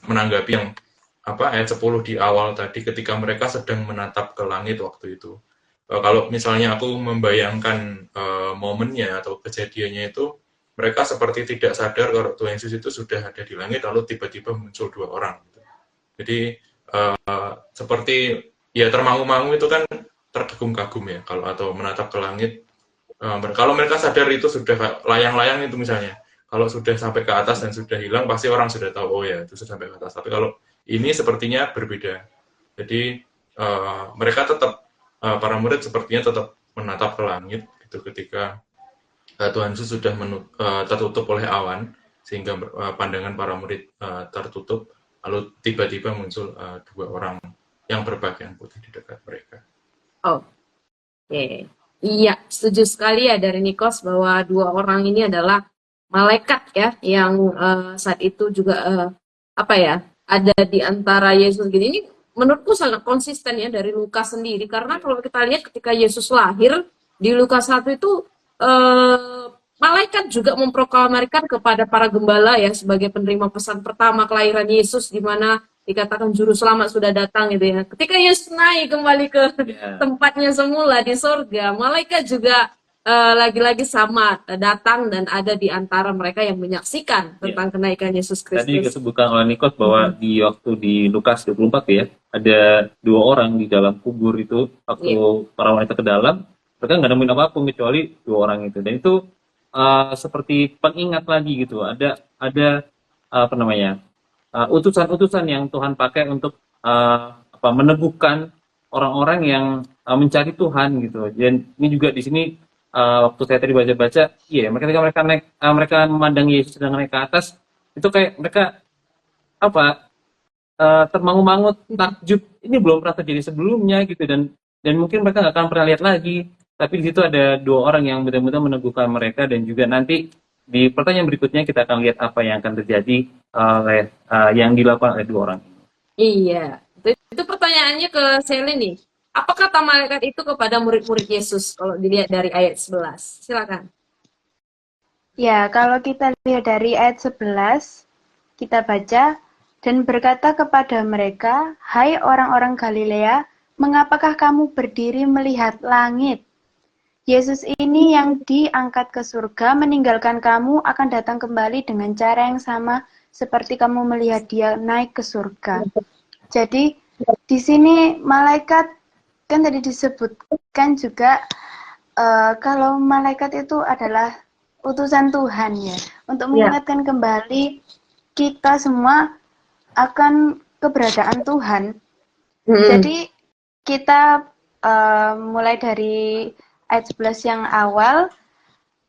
menanggapi yang ayat 10 di awal tadi ketika mereka sedang menatap ke langit waktu itu. Kalau misalnya aku membayangkan momennya atau kejadiannya itu, mereka seperti tidak sadar kalau Tuhan Yesus itu sudah ada di langit lalu tiba-tiba muncul dua orang. Jadi seperti ya termangu-mangu itu kan terkagum-kagum ya kalau atau menatap ke langit. Kalau mereka sadar itu sudah layang-layang itu misalnya, kalau sudah sampai ke atas dan sudah hilang pasti orang sudah tahu oh ya itu sudah sampai ke atas. Tapi kalau ini sepertinya berbeda. Jadi mereka tetap para murid sepertinya tetap menatap ke langit gitu ketika Tuhan Yesus sudah tertutup oleh awan sehingga pandangan para murid tertutup, lalu tiba-tiba muncul dua orang yang berpakaian putih di dekat mereka. Oke. Iya, setuju sekali ya dari Nikos bahwa dua orang ini adalah malaikat ya yang saat itu juga ada di antara Yesus gitu. Ini menurutku sangat konsisten ya dari Lukas sendiri karena kalau kita lihat ketika Yesus lahir di Lukas 1 itu malaikat juga memproklamirkan kepada para gembala ya sebagai penerima pesan pertama kelahiran Yesus di mana dikatakan juru selamat sudah datang gitu ya. Ketika Yesus naik kembali ke tempatnya semula di sorga, malaikat juga lagi-lagi sama datang dan ada di antara mereka yang menyaksikan tentang kenaikan Yesus Kristus. Tadi disebutkan oleh Nikos bahwa di waktu di Lukas 24 ya, ada dua orang di dalam kubur itu, waktu para wanita ke dalam, mereka nggak nemuin apapun kecuali dua orang itu. Dan itu seperti pengingat lagi gitu, ada utusan-utusan yang Tuhan pakai untuk meneguhkan orang-orang yang mencari Tuhan gitu. Dan ini juga di sini waktu saya tadi baca-baca, ketika mereka naik, mereka memandang Yesus sedang naik ke atas, itu kayak mereka termangu-mangu, takjub, ini belum pernah terjadi sebelumnya gitu, dan mungkin mereka nggak akan pernah lihat lagi. Tapi di situ ada dua orang yang benar-benar meneguhkan mereka, dan juga nanti di pertanyaan berikutnya kita akan lihat apa yang akan terjadi oleh yang dilakukan oleh dua orang ini. Iya, itu pertanyaannya ke Selin nih. Apa kata malaikat itu kepada murid-murid Yesus kalau dilihat dari ayat 11? Silakan. Ya, kalau kita lihat dari ayat 11, kita baca, dan berkata kepada mereka, "Hai orang-orang Galilea, mengapakah kamu berdiri melihat langit? Yesus ini yang diangkat ke surga, meninggalkan kamu, akan datang kembali dengan cara yang sama seperti kamu melihat dia naik ke surga." Jadi, di sini malaikat, kan tadi disebutkan juga, kalau malaikat itu adalah utusan Tuhan ya, untuk mengingatkan kembali kita semua akan keberadaan Tuhan. Jadi kita mulai dari ayat 11 yang awal,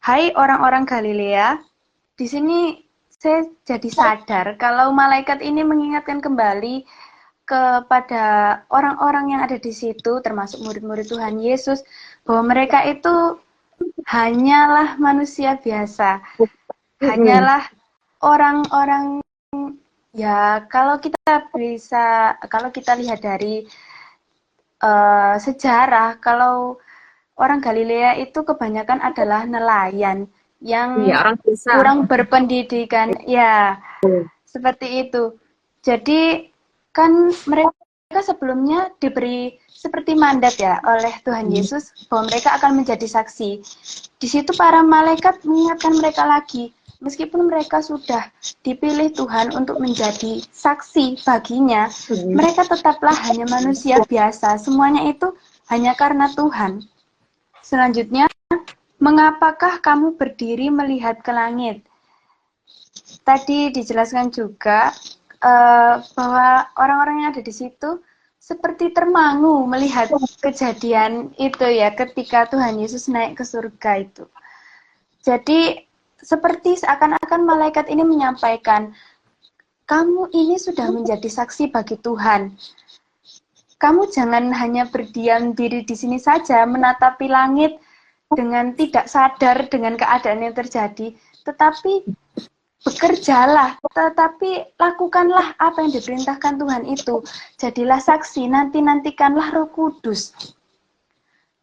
"Hai orang-orang Galilea," di sini saya jadi sadar kalau malaikat ini mengingatkan kembali kepada orang-orang yang ada di situ, termasuk murid-murid Tuhan Yesus, bahwa mereka itu hanyalah manusia biasa, hanyalah orang-orang ya, kalau kita lihat dari sejarah, kalau orang Galilea itu kebanyakan adalah nelayan yang kurang berpendidikan, ya seperti itu. Jadi kan mereka sebelumnya diberi seperti mandat ya oleh Tuhan Yesus bahwa mereka akan menjadi saksi. Di situ para malaikat mengingatkan mereka lagi, meskipun mereka sudah dipilih Tuhan untuk menjadi saksi baginya, mereka tetaplah hanya manusia biasa. Semuanya itu hanya karena Tuhan. Selanjutnya, mengapakah kamu berdiri melihat ke langit? Tadi dijelaskan juga bahwa orang-orang yang ada di situ seperti termangu melihat kejadian itu ya ketika Tuhan Yesus naik ke surga itu. Jadi seperti seakan-akan malaikat ini menyampaikan, kamu ini sudah menjadi saksi bagi Tuhan. Kamu jangan hanya berdiam diri di sini saja menatapi langit dengan tidak sadar dengan keadaan yang terjadi, tetapi bekerjalah, tetapi lakukanlah apa yang diperintahkan Tuhan itu. Jadilah saksi, nantikanlah Roh Kudus.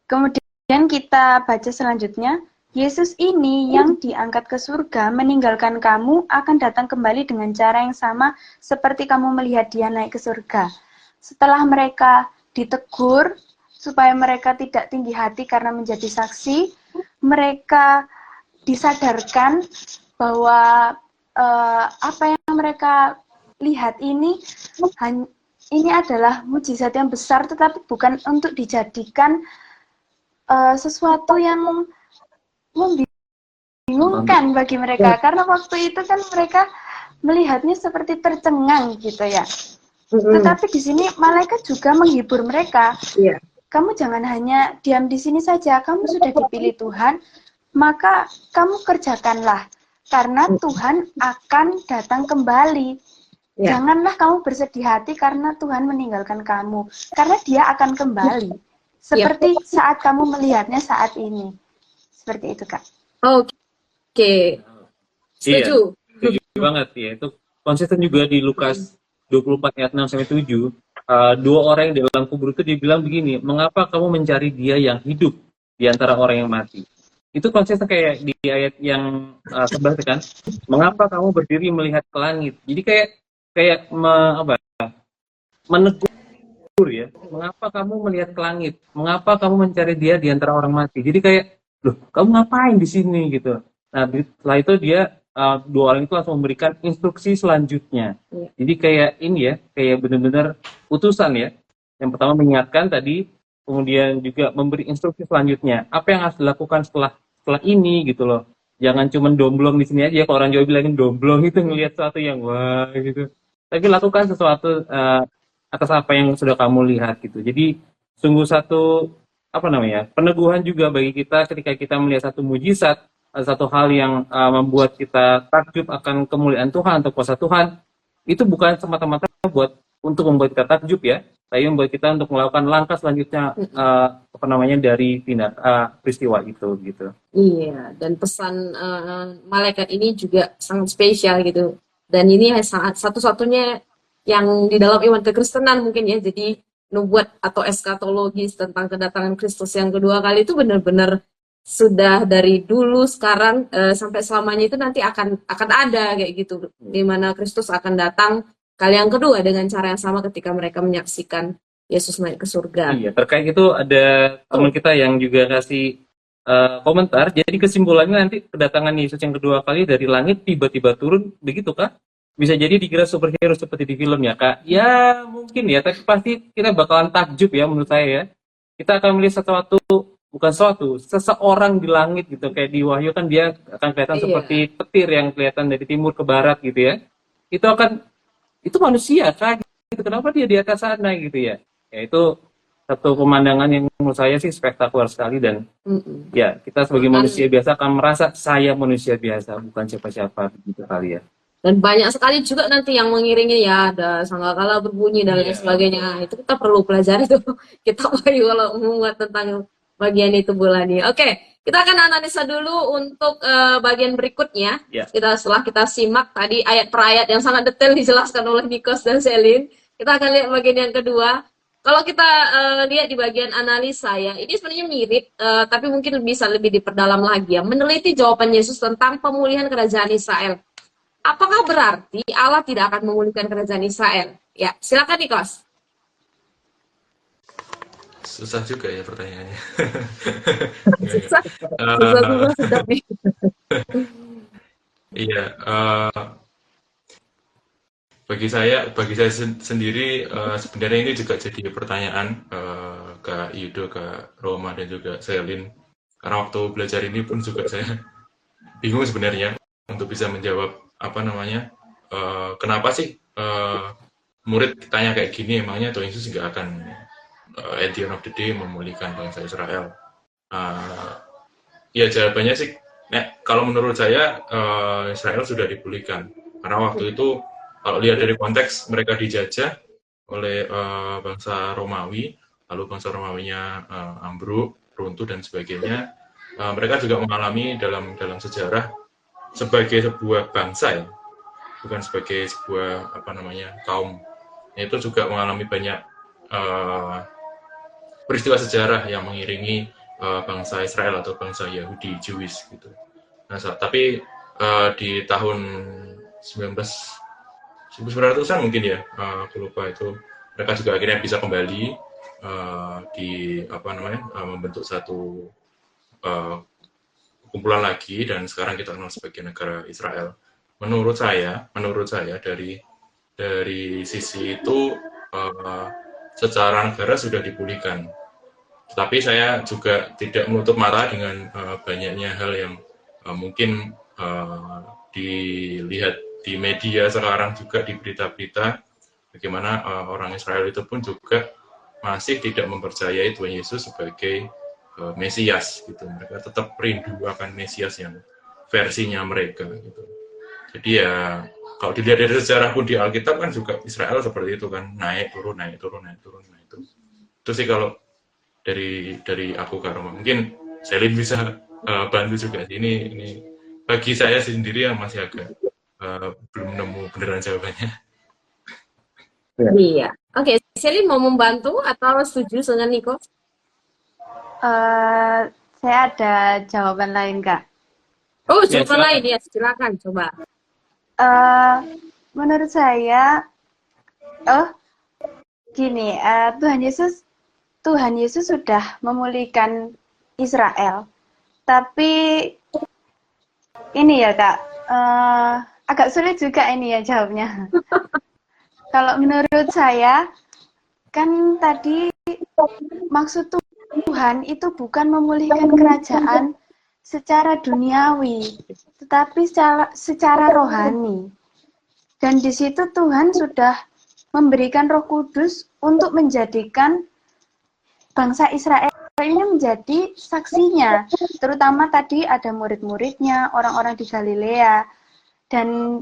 Kemudian kita baca selanjutnya, Yesus ini yang diangkat ke surga, meninggalkan kamu, akan datang kembali dengan cara yang sama seperti kamu melihat dia naik ke surga. Setelah mereka ditegur, supaya mereka tidak tinggi hati karena menjadi saksi, mereka disadarkan bahwa apa yang mereka lihat ini adalah mujizat yang besar, tetapi bukan untuk dijadikan sesuatu yang membingungkan bagi mereka, karena waktu itu kan mereka melihatnya seperti tercengang gitu ya. Tetapi di sini malaikat juga menghibur mereka. Kamu jangan hanya diam di sini saja, kamu sudah dipilih Tuhan, maka kamu kerjakanlah. Karena Tuhan akan datang kembali. Janganlah kamu bersedih hati karena Tuhan meninggalkan kamu. Karena dia akan kembali. Seperti saat kamu melihatnya saat ini. Seperti itu, Kak. Oke. Setuju? Setuju banget ya. Itu konsisten juga di Lukas 24 ayat 6-7. Dua orang yang dalam kubur itu dibilang begini, mengapa kamu mencari dia yang hidup di antara orang yang mati? Itu konsisten kayak di ayat yang sebelah kan, mengapa kamu berdiri melihat ke langit? Jadi kayak menegur ya, mengapa kamu melihat ke langit? Mengapa kamu mencari dia di antara orang mati? Jadi kayak, loh, kamu ngapain di sini gitu? Nah, setelah itu dia dua orang itu langsung memberikan instruksi selanjutnya. Jadi kayak ini ya, kayak benar-benar utusan ya. Yang pertama mengingatkan tadi, kemudian juga memberi instruksi selanjutnya. Apa yang harus dilakukan setelah ini gitu loh. Jangan cuma domblong di sini aja. Kalau orang Jawa bilangin domblong itu ngelihat sesuatu yang wah gitu. Tapi lakukan sesuatu atas apa yang sudah kamu lihat gitu. Jadi sungguh satu peneguhan juga bagi kita ketika kita melihat satu mujizat, satu hal yang membuat kita takjub akan kemuliaan Tuhan atau kuasa Tuhan. Itu bukan semata-mata untuk membuat kita takjub ya, tapi membuat kita untuk melakukan langkah selanjutnya dari peristiwa itu gitu. Iya, dan pesan malaikat ini juga sangat spesial gitu. Dan ini sangat satu-satunya yang di dalam iman kekristenan mungkin ya. Jadi nubuat atau eskatologis tentang kedatangan Kristus yang kedua kali itu benar-benar sudah dari dulu sekarang sampai selamanya itu nanti akan ada kayak gitu, di mana Kristus akan datang kali yang kedua dengan cara yang sama ketika mereka menyaksikan Yesus naik ke surga. Iya, terkait itu ada teman kita yang juga kasih komentar. Jadi kesimpulannya nanti kedatangan Yesus yang kedua kali dari langit tiba-tiba turun, begitu Kak? Bisa jadi dikira superhero seperti di film ya Kak? Ya mungkin ya, tapi pasti kita bakalan takjub ya menurut saya ya. Kita akan melihat seseorang di langit gitu, kayak di Wahyu kan dia akan kelihatan seperti petir yang kelihatan dari timur ke barat gitu ya. Itu manusia kan gitu, kenapa dia di atas sana gitu ya. Ya itu satu pemandangan yang menurut saya sih spektakuler sekali, dan ya kita sebagai manusia biasa akan merasa saya manusia biasa bukan siapa-siapa gitu kali ya. Dan banyak sekali juga nanti yang mengiringi ya, ada sangkakala berbunyi dan lain sebagainya. Itu kita perlu pelajari tuh kita Wahyu kalau membuat tentang bagian itu Bulani. Oke, kita akan analisa dulu untuk bagian berikutnya. Setelah kita simak tadi ayat per ayat yang sangat detail dijelaskan oleh Nikos dan Selin, kita akan lihat bagian yang kedua. Kalau kita lihat di bagian analisa ya, ini sebenarnya mirip, tapi mungkin bisa lebih diperdalam lagi ya. Meneliti jawaban Yesus tentang pemulihan kerajaan Israel. Apakah berarti Allah tidak akan memulihkan kerajaan Israel? Ya, silakan Nikos. susah juga ya pertanyaannya. Susah, Eh, susah sedap nih. iya, bagi saya sendiri sebenarnya ini juga jadi pertanyaan ke Yudo, ke Roma dan juga Selin. Karena waktu belajar ini pun juga saya bingung sebenarnya untuk bisa menjawab apa namanya, kenapa sih murid tanya kayak gini, emangnya Tuhan Yesus nggak akan at the end of the day memulihkan bangsa Israel? Uh, Ya jawabannya sih, kalau menurut saya Israel sudah dipulihkan. Karena waktu itu kalau lihat dari konteks mereka dijajah oleh bangsa Romawi, lalu bangsa Romawinya ambruk, runtuh dan sebagainya. Mereka juga mengalami dalam sejarah sebagai sebuah bangsa ya, bukan sebagai sebuah apa namanya kaum. Itu juga mengalami banyak peristiwa sejarah yang mengiringi bangsa Israel atau bangsa Yahudi, Jewish gitu. Nah, tapi di tahun 1900-an mungkin ya, aku lupa itu, mereka juga akhirnya bisa kembali di apa namanya, membentuk satu kumpulan lagi dan sekarang kita kenal sebagai negara Israel. Menurut saya dari sisi itu secara negara sudah dipulihkan. Tapi saya juga tidak menutup mata dengan banyaknya hal yang mungkin dilihat di media sekarang, juga di berita-berita, bagaimana orang Israel itu pun juga masih tidak mempercayai Tuhan Yesus sebagai Mesias gitu. Mereka tetap rindu akan Mesias yang versinya mereka gitu. Jadi ya kalau dilihat dari sejarah pun di Alkitab kan juga Israel seperti itu kan, naik turun. Nah itu sih kalau dari aku Kak Roma. Mungkin Selin bisa bantu juga. Ini bagi saya sendiri yang masih agak belum nemu beneran jawabannya. Iya. Oke, Selin mau membantu atau setuju dengan Niko? Saya ada jawaban lain, Kak. Oh, Ya, jawaban lain ya, silakan coba. Menurut saya, gini, Tuhan Yesus sudah memulihkan Israel, tapi ini ya Kak, agak sulit juga ini ya jawabnya. Kalau menurut saya, kan tadi maksud Tuhan itu bukan memulihkan kerajaan secara duniawi, tetapi secara rohani. Dan di situ Tuhan sudah memberikan Roh Kudus untuk menjadikan bangsa Israel ini menjadi saksinya, terutama tadi ada murid-muridnya, orang-orang di Galilea, dan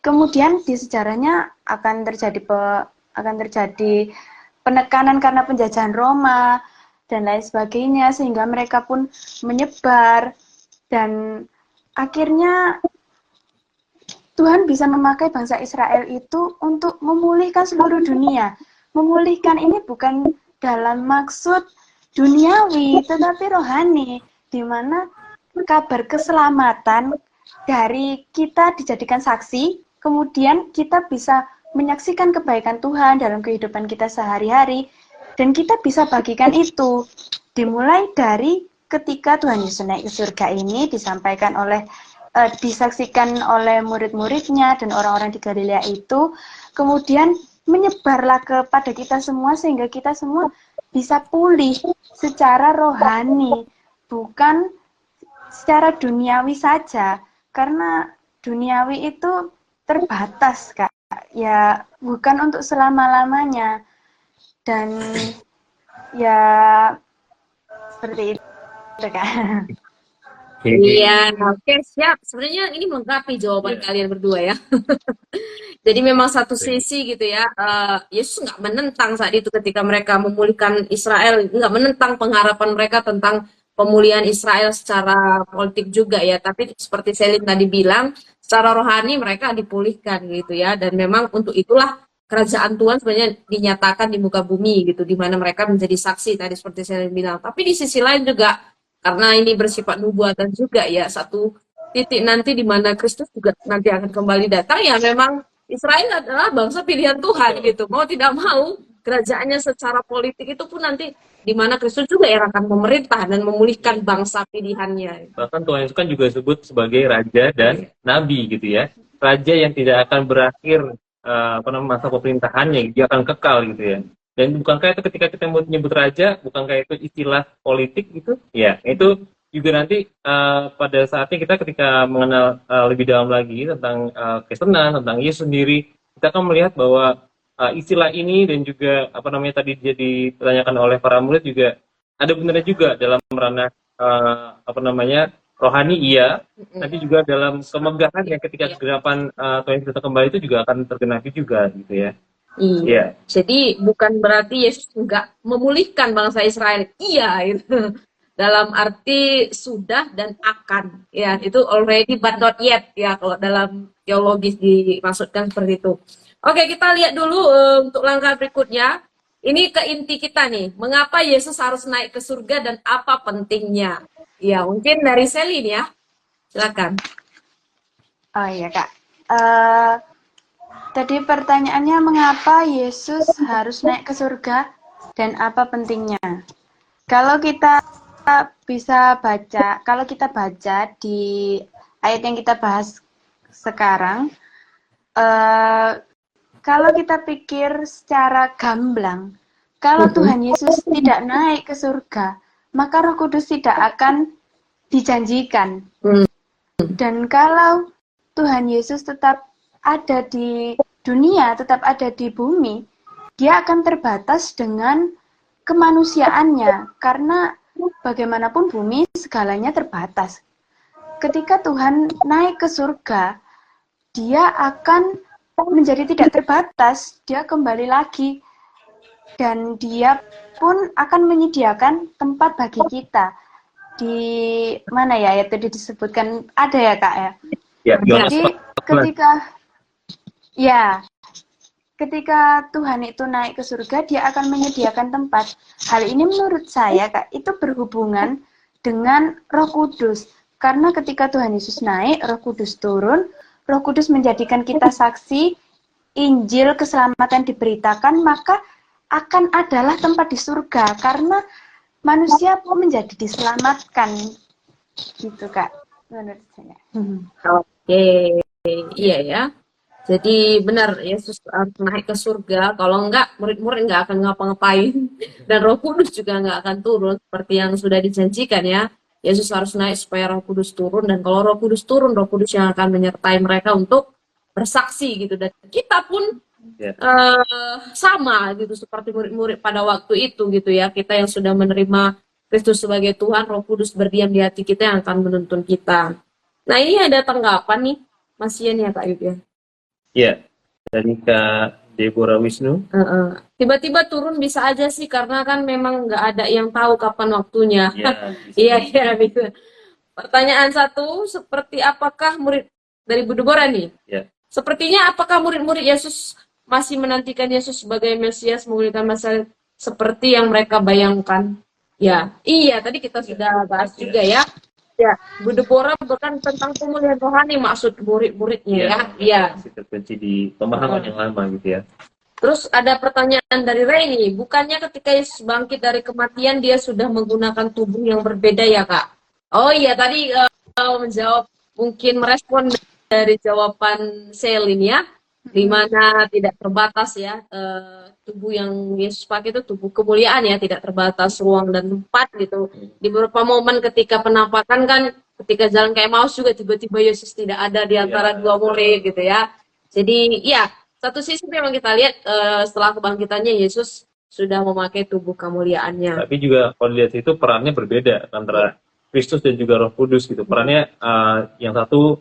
kemudian di sejarahnya akan terjadi penekanan karena penjajahan Roma dan lain sebagainya, sehingga mereka pun menyebar dan akhirnya Tuhan bisa memakai bangsa Israel itu untuk memulihkan seluruh dunia. Memulihkan ini bukan dalam maksud duniawi, tetapi rohani, di mana kabar keselamatan dari kita dijadikan saksi, kemudian kita bisa menyaksikan kebaikan Tuhan dalam kehidupan kita sehari-hari, dan kita bisa bagikan itu. Dimulai dari ketika Tuhan Yesus naik ke surga ini disaksikan oleh murid-muridnya dan orang-orang di Galilea itu, kemudian menyebarlah kepada kita semua sehingga kita semua bisa pulih secara rohani, bukan secara duniawi saja, karena duniawi itu terbatas Kak, ya bukan untuk selama-lamanya, dan ya seperti itu Kak. Iya, oke, siap. Sebenarnya ini melengkapi jawaban kalian berdua ya. Jadi memang satu sisi gitu ya, Yesus nggak menentang saat itu ketika mereka memulihkan Israel, nggak menentang pengharapan mereka tentang pemulihan Israel secara politik juga ya. Tapi seperti Selin tadi bilang, secara rohani mereka dipulihkan gitu ya. Dan memang untuk itulah kerajaan Tuhan sebenarnya dinyatakan di muka bumi gitu, di mana mereka menjadi saksi tadi seperti Selin bilang. Tapi di sisi lain juga, karena ini bersifat nubuatan juga ya, satu titik nanti di mana Kristus juga nanti akan kembali datang, ya memang Israel adalah bangsa pilihan Tuhan gitu. Mau tidak mau, kerajaannya secara politik itu pun nanti di mana Kristus juga yang akan memerintah dan memulihkan bangsa pilihannya. Bahkan Tuhan Yesus kan juga disebut sebagai raja dan nabi gitu ya. Raja yang tidak akan berakhir masa pemerintahannya, dia akan kekal gitu ya. Dan bukankah itu ketika kita menyebut raja, bukankah itu istilah politik gitu? Ya, itu juga nanti pada saatnya kita ketika mengenal lebih dalam lagi tentang Kristenan, tentang Yesus sendiri, kita akan melihat bahwa istilah ini dan juga tadi jadi ditanyakan oleh para murid juga ada benarnya juga dalam ranah rohani iya, nanti juga dalam kemegahan yang ketika kegelapan Tuhan Yesus kembali itu juga akan tergenapi juga gitu ya. Iya. Jadi bukan berarti Yesus enggak memulihkan bangsa Israel. Iya, itu. Dalam arti sudah dan akan. Ya, itu already but not yet ya kalau dalam teologis dimaksudkan seperti itu. Oke, kita lihat dulu untuk langkah berikutnya. Ini ke inti kita nih. Mengapa Yesus harus naik ke surga dan apa pentingnya? Ya, mungkin dari Selin ya. Silakan. Oh iya, Kak. Tadi pertanyaannya mengapa Yesus harus naik ke surga dan apa pentingnya? Kalau kita baca di ayat yang kita bahas sekarang, kalau kita pikir secara gamblang, kalau Tuhan Yesus tidak naik ke surga, maka Roh Kudus tidak akan dijanjikan. Dan kalau Tuhan Yesus tetap ada di dunia, tetap ada di bumi, dia akan terbatas dengan kemanusiaannya, karena bagaimanapun bumi segalanya terbatas. Ketika Tuhan naik ke surga, dia akan menjadi tidak terbatas, dia kembali lagi, dan dia pun akan menyediakan tempat bagi kita. Di mana ya, itu disebutkan, ada ya Kak ya? Ya, jadi ketika Tuhan itu naik ke surga, dia akan menyediakan tempat. Hal ini menurut saya, Kak, itu berhubungan dengan Roh Kudus. Karena ketika Tuhan Yesus naik, Roh Kudus turun, Roh Kudus menjadikan kita saksi, Injil keselamatan diberitakan, maka akan adalah tempat di surga. Karena manusia pun menjadi diselamatkan. Gitu, Kak, menurut saya. Oke, iya ya. Jadi benar, Yesus harus naik ke surga. Kalau enggak, murid-murid enggak akan ngapa-ngapain. Dan Roh Kudus juga enggak akan turun seperti yang sudah dijanjikan ya. Yesus harus naik supaya Roh Kudus turun. Dan kalau Roh Kudus turun, Roh Kudus yang akan menyertai mereka untuk bersaksi gitu. Dan kita pun sama gitu seperti murid-murid pada waktu itu gitu ya. Kita yang sudah menerima Kristus sebagai Tuhan, Roh Kudus berdiam di hati kita yang akan menuntun kita. Nah ini ada tanggapan nih, Mas Ian ya Kak Yud ya. Ya, dari Kak Deborah Wisnu. Tiba-tiba turun bisa aja sih, karena kan memang nggak ada yang tahu kapan waktunya. Iya, gitu. Pertanyaan satu, seperti apakah murid dari Bu Deborah nih? Ya. Sepertinya apakah murid-murid Yesus masih menantikan Yesus sebagai Mesias memulihkan masalah seperti yang mereka bayangkan? Ya, iya tadi kita sudah bahas juga ya. Ya, Bu Deborah bukan tentang pemulihan rohani maksud murid-muridnya ya. Iya. Masih terkunci di pemahaman yang lama gitu ya. Terus ada pertanyaan dari Reni, bukannya ketika Yesus bangkit dari kematian dia sudah menggunakan tubuh yang berbeda ya Kak? Oh iya tadi menjawab, mungkin merespon dari jawaban Selin ya, di mana tidak terbatas ya, tubuh yang Yesus pakai itu tubuh kemuliaan ya, tidak terbatas ruang dan tempat gitu. Di beberapa momen ketika penampakan kan, ketika jalan ke Emmaus juga tiba-tiba Yesus tidak ada di antara dua murid gitu ya. Jadi ya, satu sisi memang kita lihat setelah kebangkitannya Yesus sudah memakai tubuh kemuliaannya. Tapi juga kalau dilihat itu perannya berbeda antara Kristus dan juga Roh Kudus gitu. Perannya yang satu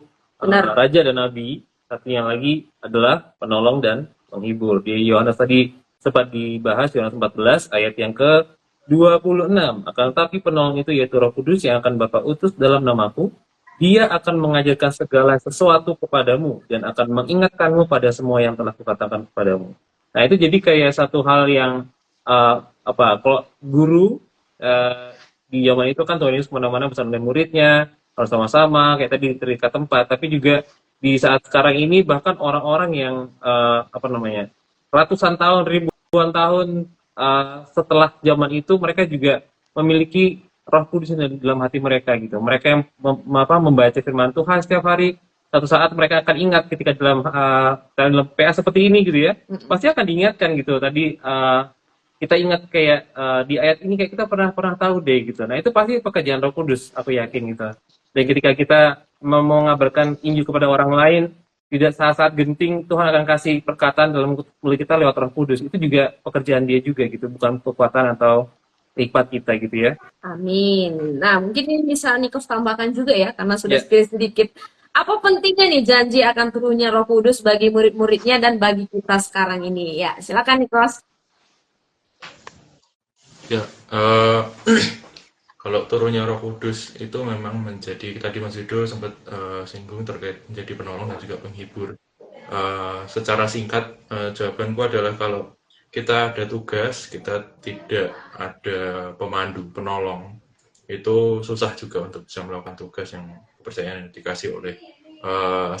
raja dan nabi, satu yang lagi adalah penolong dan penghibur. Di Yohanes tadi sempat dibahas, Yohanes 14 ayat yang ke-26. Akan tetapi penolong itu yaitu Roh Kudus yang akan Bapa utus dalam namaku, dia akan mengajarkan segala sesuatu kepadamu dan akan mengingatkanmu pada semua yang telah kukatakan kepadamu. Nah itu jadi kayak satu hal yang kalau guru di zaman itu kan Tuhan Yesus kemana-mana bersama dengan muridnya, harus sama-sama kayak tadi terikat tempat, tapi juga di saat sekarang ini bahkan orang-orang yang ratusan tahun, ribuan tahun setelah zaman itu mereka juga memiliki Roh Kudus di dalam hati mereka gitu. Mereka yang membaca firman Tuhan setiap hari, satu saat mereka akan ingat ketika dalam PA seperti ini gitu ya, pasti akan diingatkan gitu. Tadi kita ingat kayak di ayat ini kayak kita pernah tahu deh gitu. Nah itu pasti pekerjaan Roh Kudus, aku yakin gitu. Dan ketika kita mau mengabarkan Injil kepada orang lain, tidak saat-saat genting Tuhan akan kasih perkataan dalam mulut kita lewat Roh Kudus. Itu juga pekerjaan Dia juga gitu, bukan kekuatan atau hikmat kita gitu ya. Amin. Nah, mungkin ini bisa Nikos tambahkan juga ya, karena sudah Ya. sedikit. Apa pentingnya nih janji akan turunnya Roh Kudus bagi murid-muridnya dan bagi kita sekarang ini? Ya, silakan Nikos. Ya, kalau turunnya Roh Kudus itu memang menjadi, tadi Mas Yudo sempat singgung terkait menjadi penolong dan juga penghibur. Secara singkat, jawabanku adalah kalau kita ada tugas, kita tidak ada pemandu, penolong, itu susah juga untuk bisa melakukan tugas yang kepercayaan yang dikasih oleh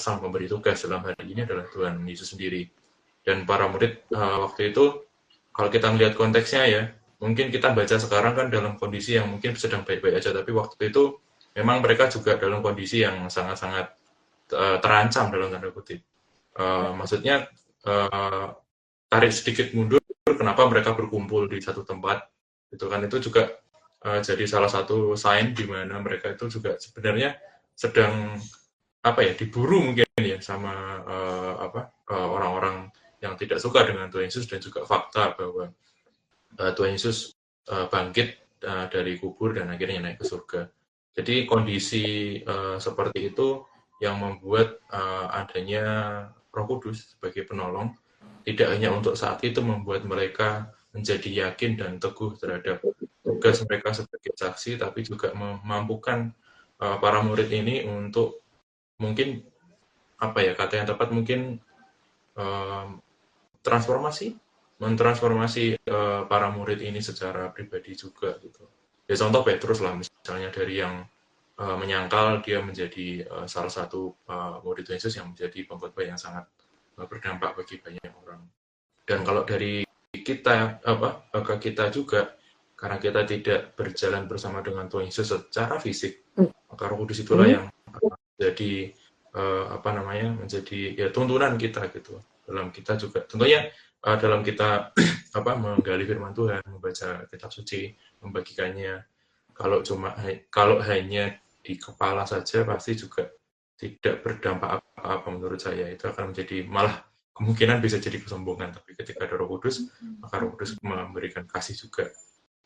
sang pemberi tugas. Dalam hal ini adalah Tuhan Yesus sendiri. Dan para murid waktu itu, kalau kita melihat konteksnya ya, mungkin kita baca sekarang kan dalam kondisi yang mungkin sedang baik-baik aja, tapi waktu itu memang mereka juga dalam kondisi yang sangat-sangat terancam dalam tanda kutip. Maksudnya tarik sedikit mundur, kenapa mereka berkumpul di satu tempat, itu kan itu juga jadi salah satu sign di mana mereka itu juga sebenarnya sedang diburu mungkin ya sama orang-orang yang tidak suka dengan Tuhan Yesus, dan juga fakta bahwa Tuhan Yesus bangkit dari kubur dan akhirnya naik ke surga. Jadi kondisi seperti itu yang membuat adanya Roh Kudus sebagai penolong, tidak hanya untuk saat itu membuat mereka menjadi yakin dan teguh terhadap tugas mereka sebagai saksi, tapi juga memampukan para murid ini untuk mungkin kata yang tepat mungkin mentransformasi para murid ini secara pribadi juga gitu. Ya contoh Petrus lah misalnya, dari yang menyangkal dia menjadi salah satu murid Yesus yang menjadi pengkhotbah yang sangat berdampak bagi banyak orang. Dan kalau dari kita kita juga, karena kita tidak berjalan bersama dengan Tuhan Yesus secara fisik, maka Roh Kudus itulah yang jadi menjadi ya tuntunan kita gitu. Dalam kita juga tentunya dalam kita menggali firman Tuhan, membaca kitab suci, membagikannya. Kalau hanya di kepala saja pasti juga tidak berdampak apa-apa menurut saya. Itu akan menjadi malah kemungkinan bisa jadi kesombongan. Tapi ketika ada Roh Kudus, maka Roh Kudus memberikan kasih juga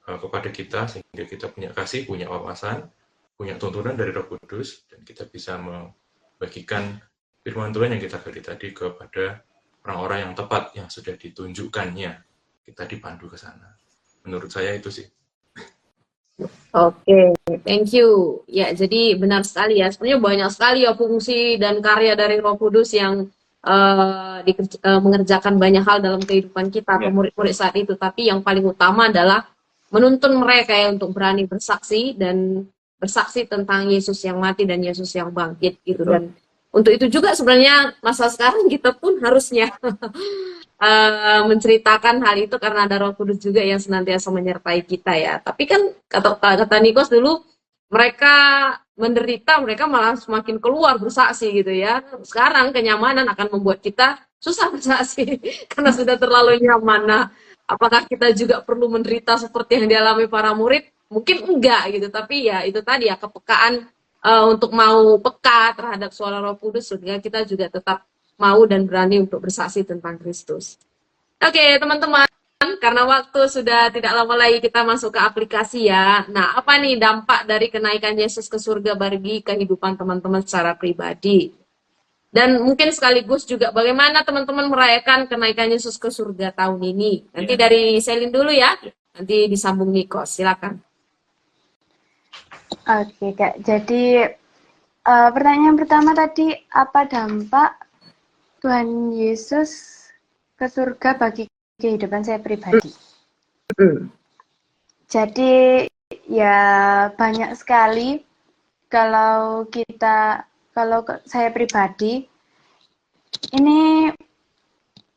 kepada kita, sehingga kita punya kasih, punya wawasan, punya tuntunan dari Roh Kudus, dan kita bisa membagikan firman Tuhan yang kita gali tadi kepada orang-orang yang tepat, yang sudah ditunjukkannya. Kita dipandu ke sana. Menurut saya itu sih. Oke, thank you. Ya, jadi benar sekali ya. Sebenarnya banyak sekali ya fungsi dan karya dari Roh Kudus yang mengerjakan banyak hal dalam kehidupan kita atau murid-murid saat itu. Tapi yang paling utama adalah menuntun mereka ya untuk berani bersaksi dan bersaksi tentang Yesus yang mati dan Yesus yang bangkit gitu. Dan untuk itu juga sebenarnya masa sekarang kita pun harusnya menceritakan hal itu, karena ada Roh Kudus juga yang senantiasa menyertai kita ya. Tapi kan kata Nikos dulu, mereka menderita, mereka malah semakin keluar bersaksi gitu ya. Sekarang kenyamanan akan membuat kita susah bersaksi karena sudah terlalu nyaman. Nah, apakah kita juga perlu menderita seperti yang dialami para murid? Mungkin enggak gitu, tapi ya itu tadi ya, kepekaan untuk mau peka terhadap suara Roh Kudus, sehingga kita juga tetap mau dan berani untuk bersaksi tentang Kristus. Oke, teman-teman, karena waktu sudah tidak lama lagi kita masuk ke aplikasi ya. Nah, apa nih dampak dari kenaikan Yesus ke surga bagi kehidupan teman-teman secara pribadi? Dan mungkin sekaligus juga bagaimana teman-teman merayakan kenaikan Yesus ke surga tahun ini. Nanti dari Selin dulu ya, nanti disambung Nikos, silakan. Oke, Kak. Jadi pertanyaan pertama tadi, apa dampak Tuhan Yesus ke surga bagi kehidupan saya pribadi? Jadi ya banyak sekali. Kalau saya pribadi, ini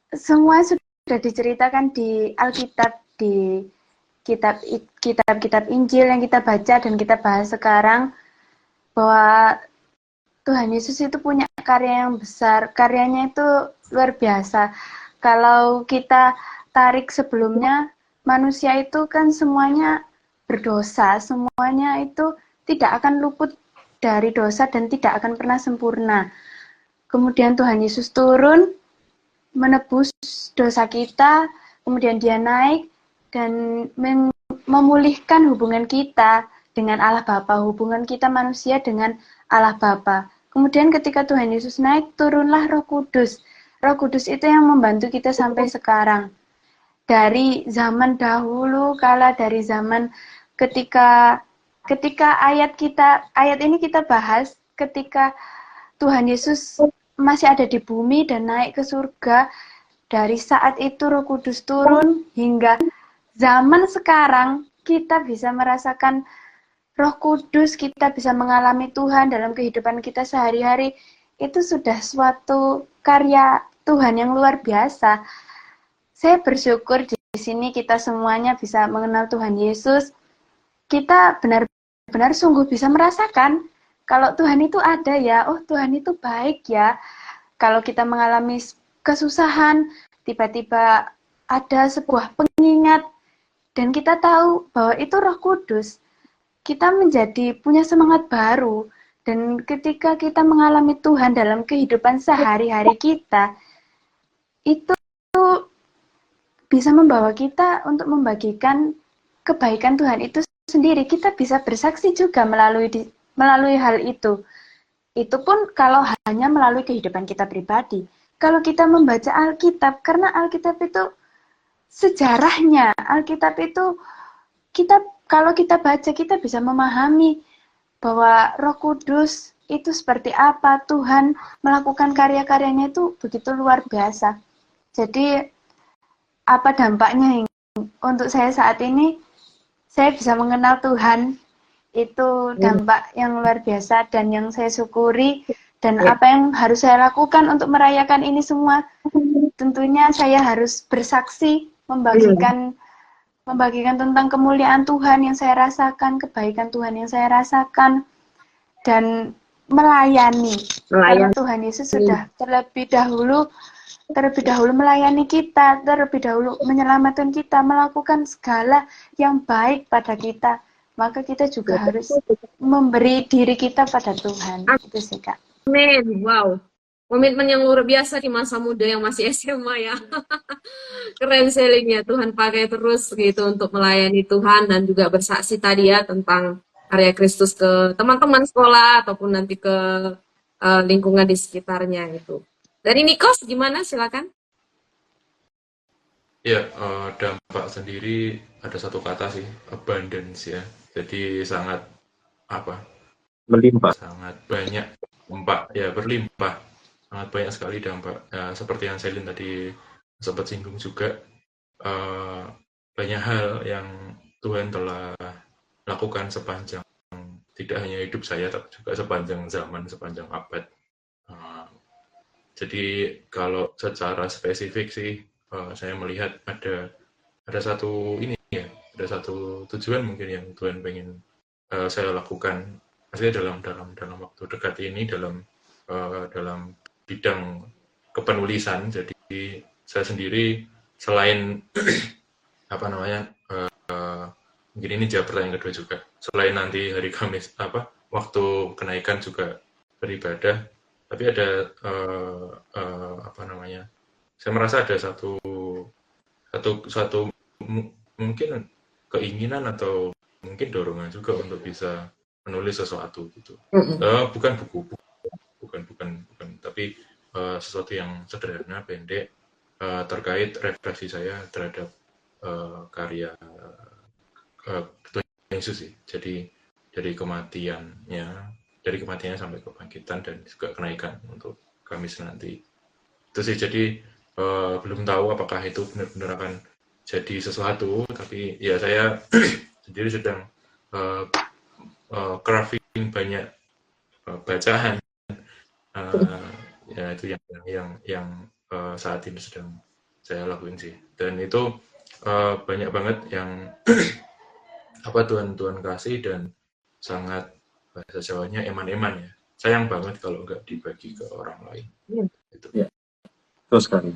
semua sudah sudah diceritakan di Alkitab, di kitab-kitab Injil yang kita baca dan kita bahas sekarang, bahwa Tuhan Yesus itu punya karya yang besar, karyanya itu luar biasa. Kalau kita tarik sebelumnya, manusia itu kan semuanya berdosa, semuanya itu tidak akan luput dari dosa dan tidak akan pernah sempurna. Kemudian Tuhan Yesus turun, menebus dosa kita, kemudian dia naik dan memulihkan hubungan kita dengan Allah Bapa, hubungan kita manusia dengan Allah Bapa. Kemudian ketika Tuhan Yesus naik, turunlah Roh Kudus. Roh Kudus itu yang membantu kita sampai sekarang. Dari zaman dahulu, dari zaman ketika ayat ini kita bahas, ketika Tuhan Yesus masih ada di bumi dan naik ke surga, dari saat itu Roh Kudus turun hingga zaman sekarang kita bisa merasakan Roh Kudus, kita bisa mengalami Tuhan dalam kehidupan kita sehari-hari. Itu sudah suatu karya Tuhan yang luar biasa. Saya bersyukur di sini kita semuanya bisa mengenal Tuhan Yesus. Kita benar-benar sungguh bisa merasakan kalau Tuhan itu ada ya, oh Tuhan itu baik ya. Kalau kita mengalami kesusahan, tiba-tiba ada sebuah pengingat, dan kita tahu bahwa itu Roh Kudus, kita menjadi punya semangat baru. Dan ketika kita mengalami Tuhan dalam kehidupan sehari-hari kita, itu bisa membawa kita untuk membagikan kebaikan Tuhan itu sendiri. Kita bisa bersaksi juga melalui hal itu. Itu pun kalau hanya melalui kehidupan kita pribadi. Kalau kita membaca Alkitab, karena Alkitab itu sejarahnya, Alkitab itu kalau kita baca, kita bisa memahami bahwa Roh Kudus itu seperti apa, Tuhan melakukan karya-karyanya itu begitu luar biasa. Jadi, apa dampaknya untuk saya saat ini? Saya bisa mengenal Tuhan, itu dampak yang luar biasa dan yang saya syukuri. Dan apa yang harus saya lakukan untuk merayakan ini semua? Tentunya saya harus bersaksi, membagikan tentang kemuliaan Tuhan yang saya rasakan, kebaikan Tuhan yang saya rasakan, dan melayani. Karena Tuhan Yesus sudah terlebih dahulu melayani kita, terlebih dahulu menyelamatkan kita, melakukan segala yang baik pada kita. Maka kita juga harus memberi diri kita pada Tuhan. Itu sih, Kak. Amin. Wow. Komitmen yang luar biasa di masa muda yang masih SMA ya. Keren selingnya, Tuhan pakai terus gitu untuk melayani Tuhan dan juga bersaksi tadi ya tentang karya Kristus ke teman-teman sekolah ataupun nanti ke lingkungan di sekitarnya gitu. Dari Nikos gimana? Silakan. Ya, dampak sendiri ada satu kata sih, abundance ya. Jadi sangat Melimpah. sangat banyak dampak ya, berlimpah. Sangat banyak sekali dampak. Seperti yang Selin tadi sempat singgung juga, banyak hal yang Tuhan telah lakukan sepanjang tidak hanya hidup saya, tapi juga sepanjang zaman, sepanjang abad. Jadi kalau secara spesifik sih, saya melihat ada satu tujuan mungkin yang Tuhan pengen saya lakukan. Maksudnya dalam waktu dekat ini dalam bidang kepenulisan. Jadi saya sendiri selain mungkin ini jawab pertanyaan kedua juga. Selain nanti hari Kamis waktu kenaikan juga beribadah, tapi ada saya merasa ada satu mungkin keinginan atau mungkin dorongan juga untuk bisa menulis sesuatu gitu. Bukan buku, tapi sesuatu yang sederhana, pendek, terkait refleksi saya terhadap karya Tuhan Yesus sih. Jadi dari kematiannya sampai kebangkitan dan juga kenaikan untuk Kamis nanti. Itu sih, jadi belum tahu apakah itu benar-benar akan jadi sesuatu, tapi ya saya sendiri sedang crafting banyak bacaan, ya itu yang saat ini sedang saya lakuin sih. Dan itu banyak banget yang apa Tuhan kasih, dan sangat, bahasa Jawanya, eman-eman ya. Sayang banget kalau nggak dibagi ke orang lain. Gitu. Ya, betul sekali.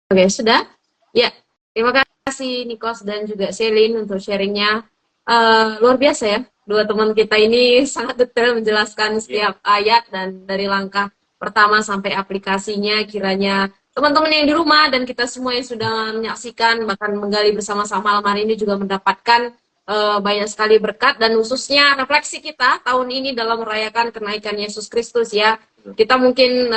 Oke, sudah? Ya, terima kasih Nikos dan juga Selin untuk sharingnya. Luar biasa ya, dua teman kita ini sangat detail menjelaskan setiap ayat dan dari langkah pertama sampai aplikasinya. Kiranya teman-teman yang di rumah dan kita semua yang sudah menyaksikan bahkan menggali bersama-sama malam hari ini juga mendapatkan banyak sekali berkat, dan khususnya refleksi kita tahun ini dalam merayakan kenaikan Yesus Kristus ya. Kita mungkin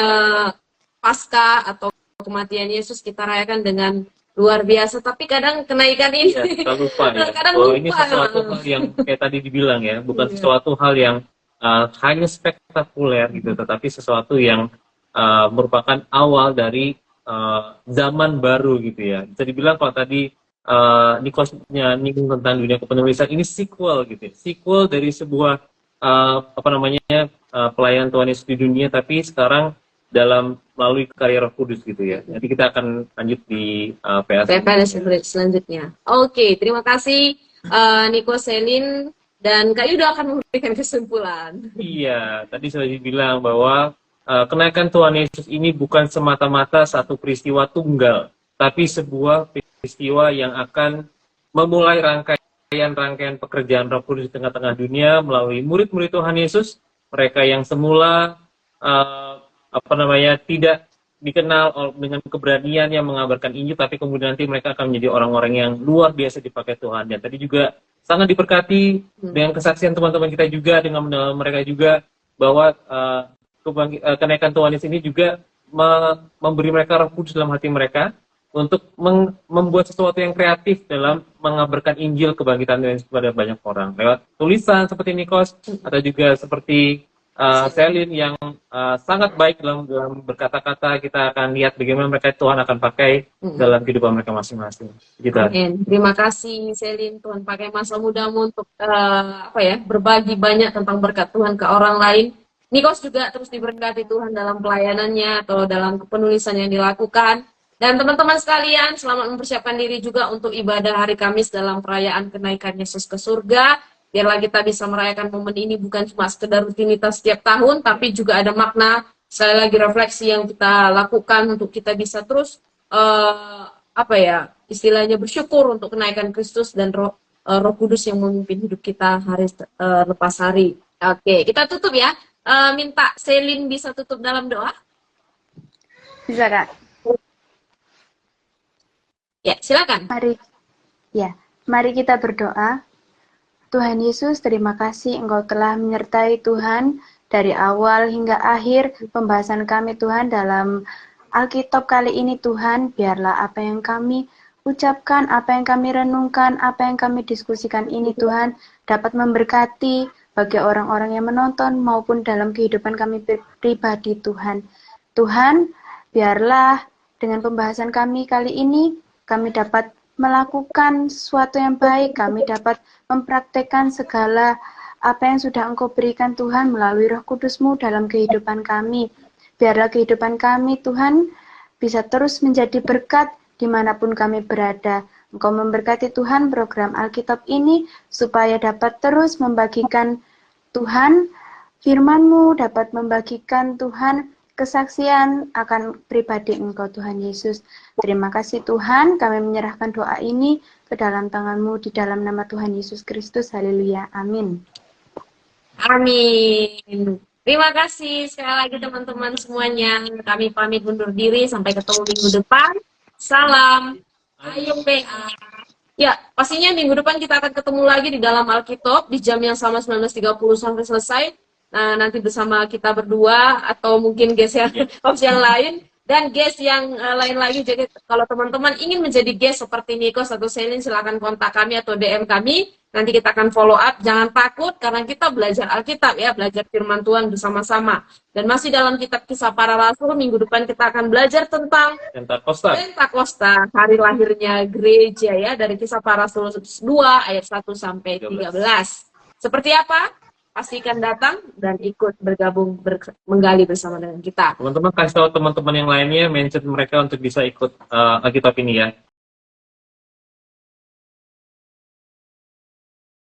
pasca atau kematian Yesus kita rayakan dengan luar biasa, tapi kadang kenaikan ini kita lupa ya. kadang Bahwa lupa. ini sesuatu hal yang kayak tadi dibilang ya, bukan sesuatu hal yang hanya spektakuler gitu, tetapi sesuatu yang merupakan awal dari zaman baru gitu ya. Bisa dibilang kalau tadi Nikosnya nyinggung tentang dunia kepenulisan, ini sequel gitu ya. Sequel dari sebuah pelayanan Tuhan Yesus di dunia, tapi sekarang melalui karya Roh Kudus gitu ya. Nanti kita akan lanjut di PAS selanjutnya. Oke, terima kasih Niko, Selin, dan Kak Yuda akan memberikan kesimpulan. Iya, tadi sudah dibilang bahwa kenaikan Tuhan Yesus ini bukan semata-mata satu peristiwa tunggal, tapi sebuah peristiwa yang akan memulai rangkaian pekerjaan Roh Kudus di tengah-tengah dunia melalui murid-murid Tuhan Yesus, mereka yang semula tidak dikenal dengan keberanian yang mengabarkan Injil, tapi kemudian nanti mereka akan menjadi orang-orang yang luar biasa dipakai Tuhan. Dan tadi juga sangat diberkati dengan kesaksian teman-teman kita juga, dengan mereka juga, bahwa kenaikan Tuhan Yesus ini juga memberi mereka Roh Kudus dalam hati mereka untuk membuat sesuatu yang kreatif dalam mengabarkan Injil kebangkitan Tuhan kepada banyak orang lewat tulisan seperti Nikos, atau juga seperti Selin yang sangat baik dalam berkata-kata. Kita akan lihat bagaimana mereka Tuhan akan pakai dalam kehidupan mereka masing-masing. Gitu. Terima kasih Selin, Tuhan pakai masa mudamu untuk berbagi banyak tentang berkat Tuhan ke orang lain. Nikos juga terus diberkati Tuhan dalam pelayanannya atau dalam penulisan yang dilakukan. Dan teman-teman sekalian, selamat mempersiapkan diri juga untuk ibadah hari Kamis dalam perayaan kenaikan Yesus ke surga. Biarlah kita bisa merayakan momen ini bukan cuma sekedar rutinitas setiap tahun, tapi juga ada makna, sekali lagi refleksi yang kita lakukan untuk kita bisa terus istilahnya bersyukur untuk kenaikan Kristus dan Roh Kudus yang memimpin hidup kita hari lepas hari. Oke, kita tutup ya. Minta Selin bisa tutup dalam doa. Bisa, Kak. Ya, silakan. Mari kita berdoa. Tuhan Yesus, terima kasih Engkau telah menyertai Tuhan dari awal hingga akhir pembahasan kami Tuhan dalam Alkitab kali ini Tuhan. Biarlah apa yang kami ucapkan, apa yang kami renungkan, apa yang kami diskusikan ini Tuhan dapat memberkati bagi orang-orang yang menonton maupun dalam kehidupan kami pribadi Tuhan. Tuhan, biarlah dengan pembahasan kami kali ini kami dapat melakukan sesuatu yang baik, kami dapat mempraktekkan segala apa yang sudah Engkau berikan Tuhan melalui Roh Kudus-Mu dalam kehidupan kami. Biarlah kehidupan kami Tuhan bisa terus menjadi berkat dimanapun kami berada. Engkau memberkati Tuhan program Alkitab ini supaya dapat terus membagikan Tuhan firman-Mu, dapat membagikan Tuhan kesaksian akan pribadi Engkau Tuhan Yesus. Terima kasih Tuhan, kami menyerahkan doa ini ke dalam tangan-Mu di dalam nama Tuhan Yesus Kristus. Haleluya. Amin. Amin. Terima kasih sekali lagi teman-teman semuanya. Kami pamit undur diri, sampai ketemu minggu depan. Salam. Ayo PA. Ya, pastinya minggu depan kita akan ketemu lagi di dalam Alkitab di jam yang sama 19.30 sampai selesai. Nah, nanti bersama kita berdua atau mungkin guest yang lain dan guest yang lain lagi. Jadi kalau teman-teman ingin menjadi guest seperti Nikos atau Selin, silakan kontak kami atau DM kami. Nanti kita akan follow up. Jangan takut karena kita belajar Alkitab ya, belajar firman Tuhan bersama-sama. Dan masih dalam kitab Kisah Para Rasul, minggu depan kita akan belajar tentang Pentakosta, hari lahirnya gereja ya, dari Kisah Para Rasul 2 ayat 1 sampai 13. Seperti apa? pastikan datang dan ikut bergabung menggali bersama dengan kita. Teman-teman kasih tahu teman-teman yang lainnya, mention mereka untuk bisa ikut Alkitab ini ya.